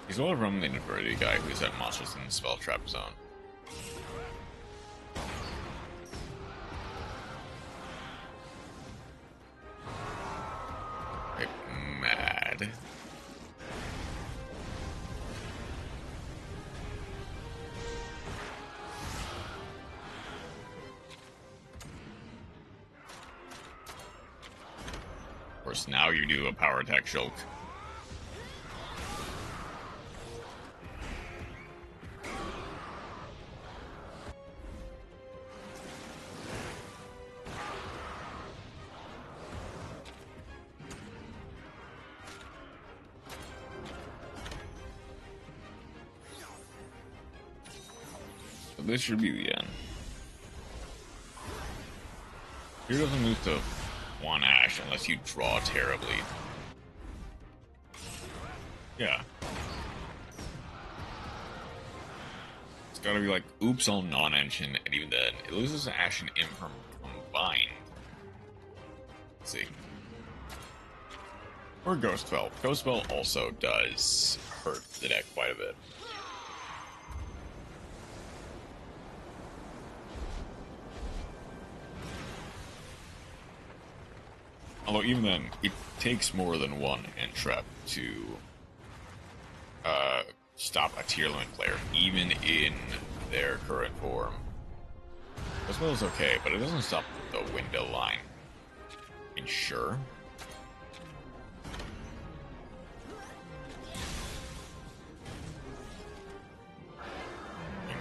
He's well from the inverted guy who's at monsters in the spell trap zone. Like, mad. Of course, now you do a power attack choke. So this should be the end. Here doesn't lose to 1 ash unless you draw terribly. Yeah. It's gotta be like, oops, all non-ancient, and even then, it loses ash and imperm combined. Let's see. Or Ghost Spell. Ghost Spell also does hurt the deck quite a bit. Although even then, it takes more than 1 end trap to stop a tier limit player, even in their current form. Ghost Spell is okay, but it doesn't stop the window line. I mean, sure.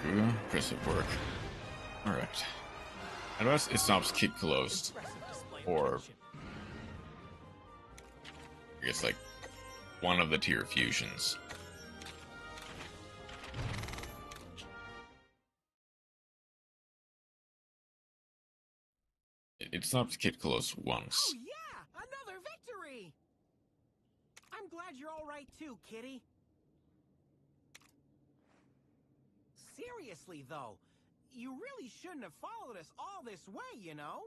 Impressive work. Alright. At best, it stops Kid Close. Or I guess like one of the tier fusions. It stops Kid Close once. Oh yeah, another victory! I'm glad you're all right too, Kitty. Seriously though, you really shouldn't have followed us all this way, you know?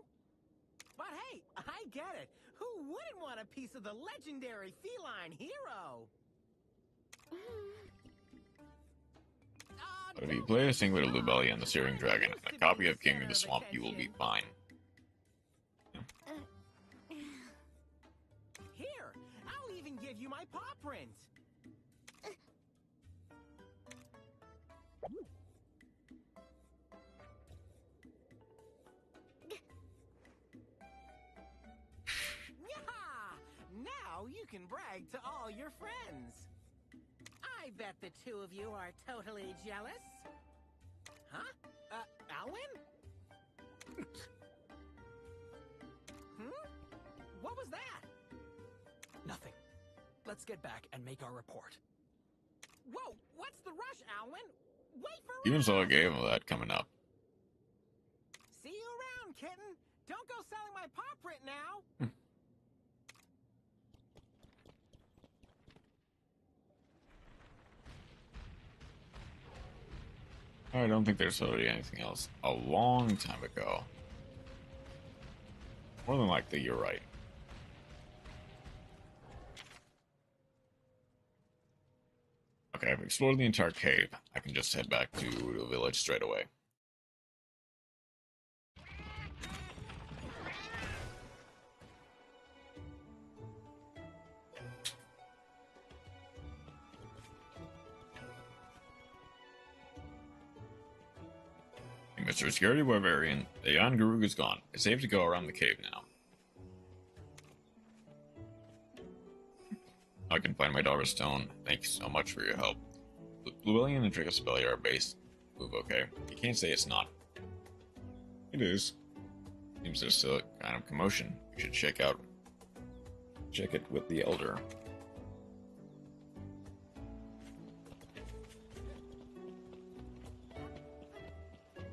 But hey, I get it. Who wouldn't want a piece of the legendary feline hero? But if you play a single Lubelli and the Searing Dragon and a copy of King of the Swamp, you will be fine. Here, I'll even give you my paw print. Now you can brag to all your friends. I bet the two of you are totally jealous. Huh? Alwyn? What was that? Nothing. Let's get back and make our report. Whoa, what's the rush, Alwyn? Wait for Even us! saw a game of that coming up. See you around, kitten. Don't go selling my paw print now. I don't think there's really anything else. A long time ago. More than likely, you're right. Okay, I've explored the entire cave. I can just head back to the village straight away. Mr. Security Barbarian, the Yon Garug is gone. It's safe to go around the cave now. I can find my daughter's stone. Thank you so much for your help. Llewellyn and Dracospellia are based. Move okay. You can't say it's not. It is. Seems there's still a kind of commotion. We should check it with the Elder.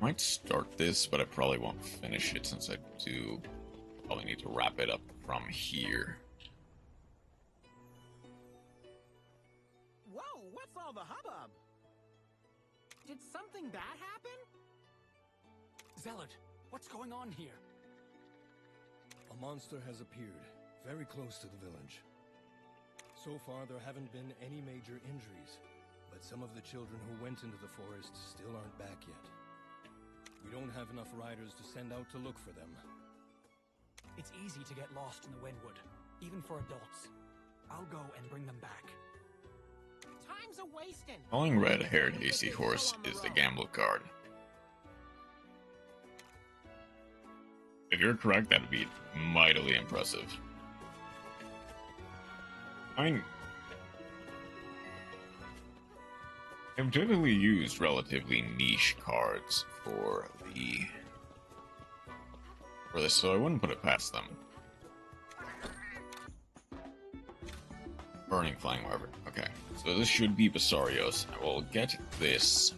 Might start this, but I probably won't finish it since I do probably need to wrap it up from here. Whoa, what's all the hubbub? Did something bad happen? Zealot, what's going on here? A monster has appeared, very close to the village. So far, there haven't been any major injuries, but some of the children who went into the forest still aren't back yet. We don't have enough riders to send out to look for them. It's easy to get lost in the Windwood, even for adults. I'll go and bring them back. Time's a wasting. Calling red-haired AC horse is the gamble card. If you're correct, that'd be mightily impressive. I mean, I've typically used relatively niche cards for this, so I wouldn't put it past them. Burning Flying Wyvern. Okay, so this should be Basarios. I will get this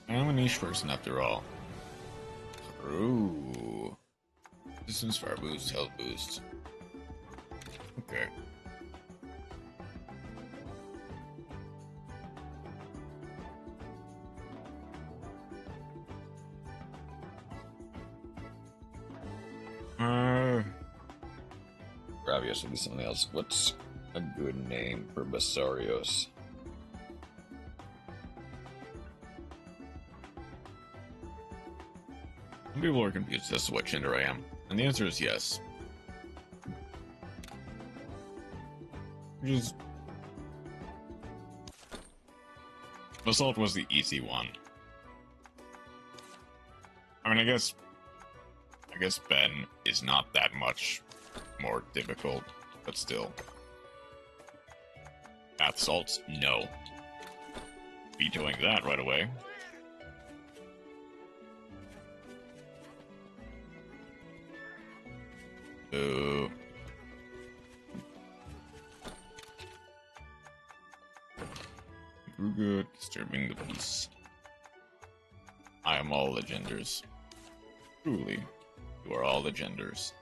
I'm a niche person after all. Ooh. Distance, fire boost, health boost. Okay. Gravius will be something else. What's a good name for Basarios? Some people are confused as to what gender I am, and the answer is yes. Which is... Assault was the easy one. I mean, I guess Ben is not that much more difficult, but still. Bath salts? No. Vetoing that right away. Ooh. Good, disturbing the peace. I am all the genders. Truly, you are all the genders.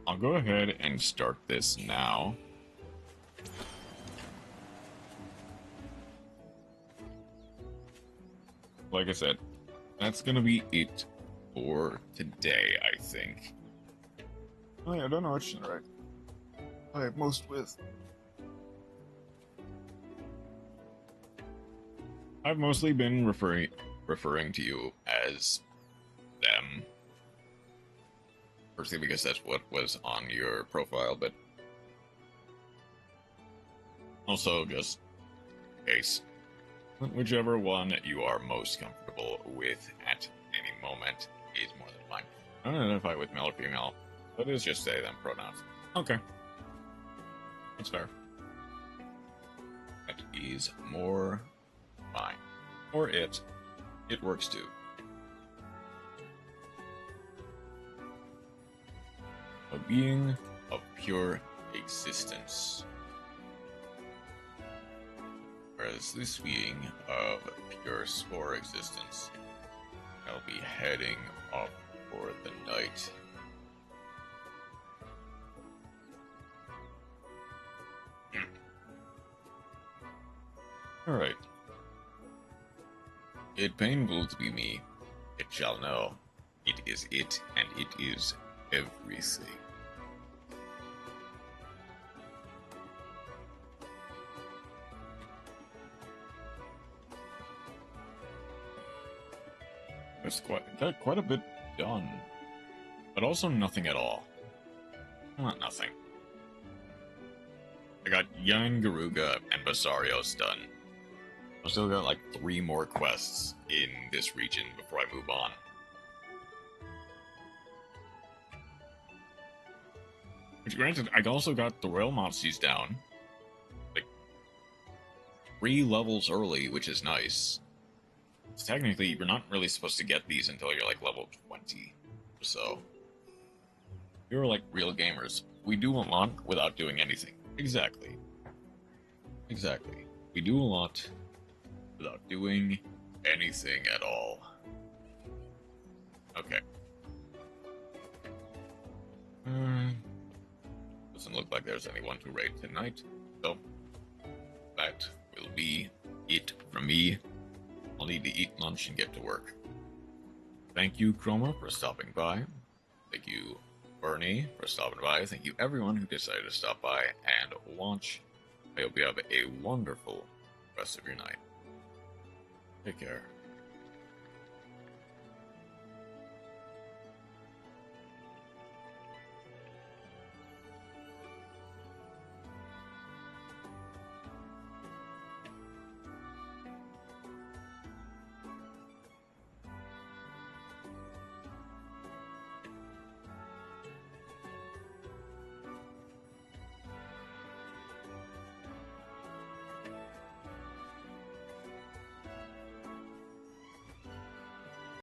I'll go ahead and start this now. Like I said, that's gonna be it for today, I think. Oh yeah, I don't know what should I have most with. I've mostly been referring to you as them. Firstly, because that's what was on your profile, but also just in case. Whichever one you are most comfortable with at any moment is more than fine. I don't identify with male or female. That is just say them pronouns. Okay. That's fair. That is more fine. Or it. It works too. A being of pure existence. Whereas this being of pure spore existence, I'll be heading off for the night. Alright. It painful to be me, it shall know. It is it, and it is everything. There's quite a bit done, but also nothing at all. Not nothing. I got Young Garuga and Basarios done. I've still got like 3 more quests in this region before I move on. Which, granted, I also got the Royal Monsters down. Like, 3 levels early, which is nice. So technically, you're not really supposed to get these until you're like level 20 or so. You're like real gamers. We do a lot without doing anything. Exactly. Exactly. We do a lot without doing anything at all. Okay. Doesn't look like there's anyone to raid tonight, so that will be it from me. I'll need to eat lunch and get to work. Thank you, Chroma, for stopping by. Thank you, Bernie, for stopping by. Thank you, everyone who decided to stop by and watch. I hope you have a wonderful rest of your night. Take care.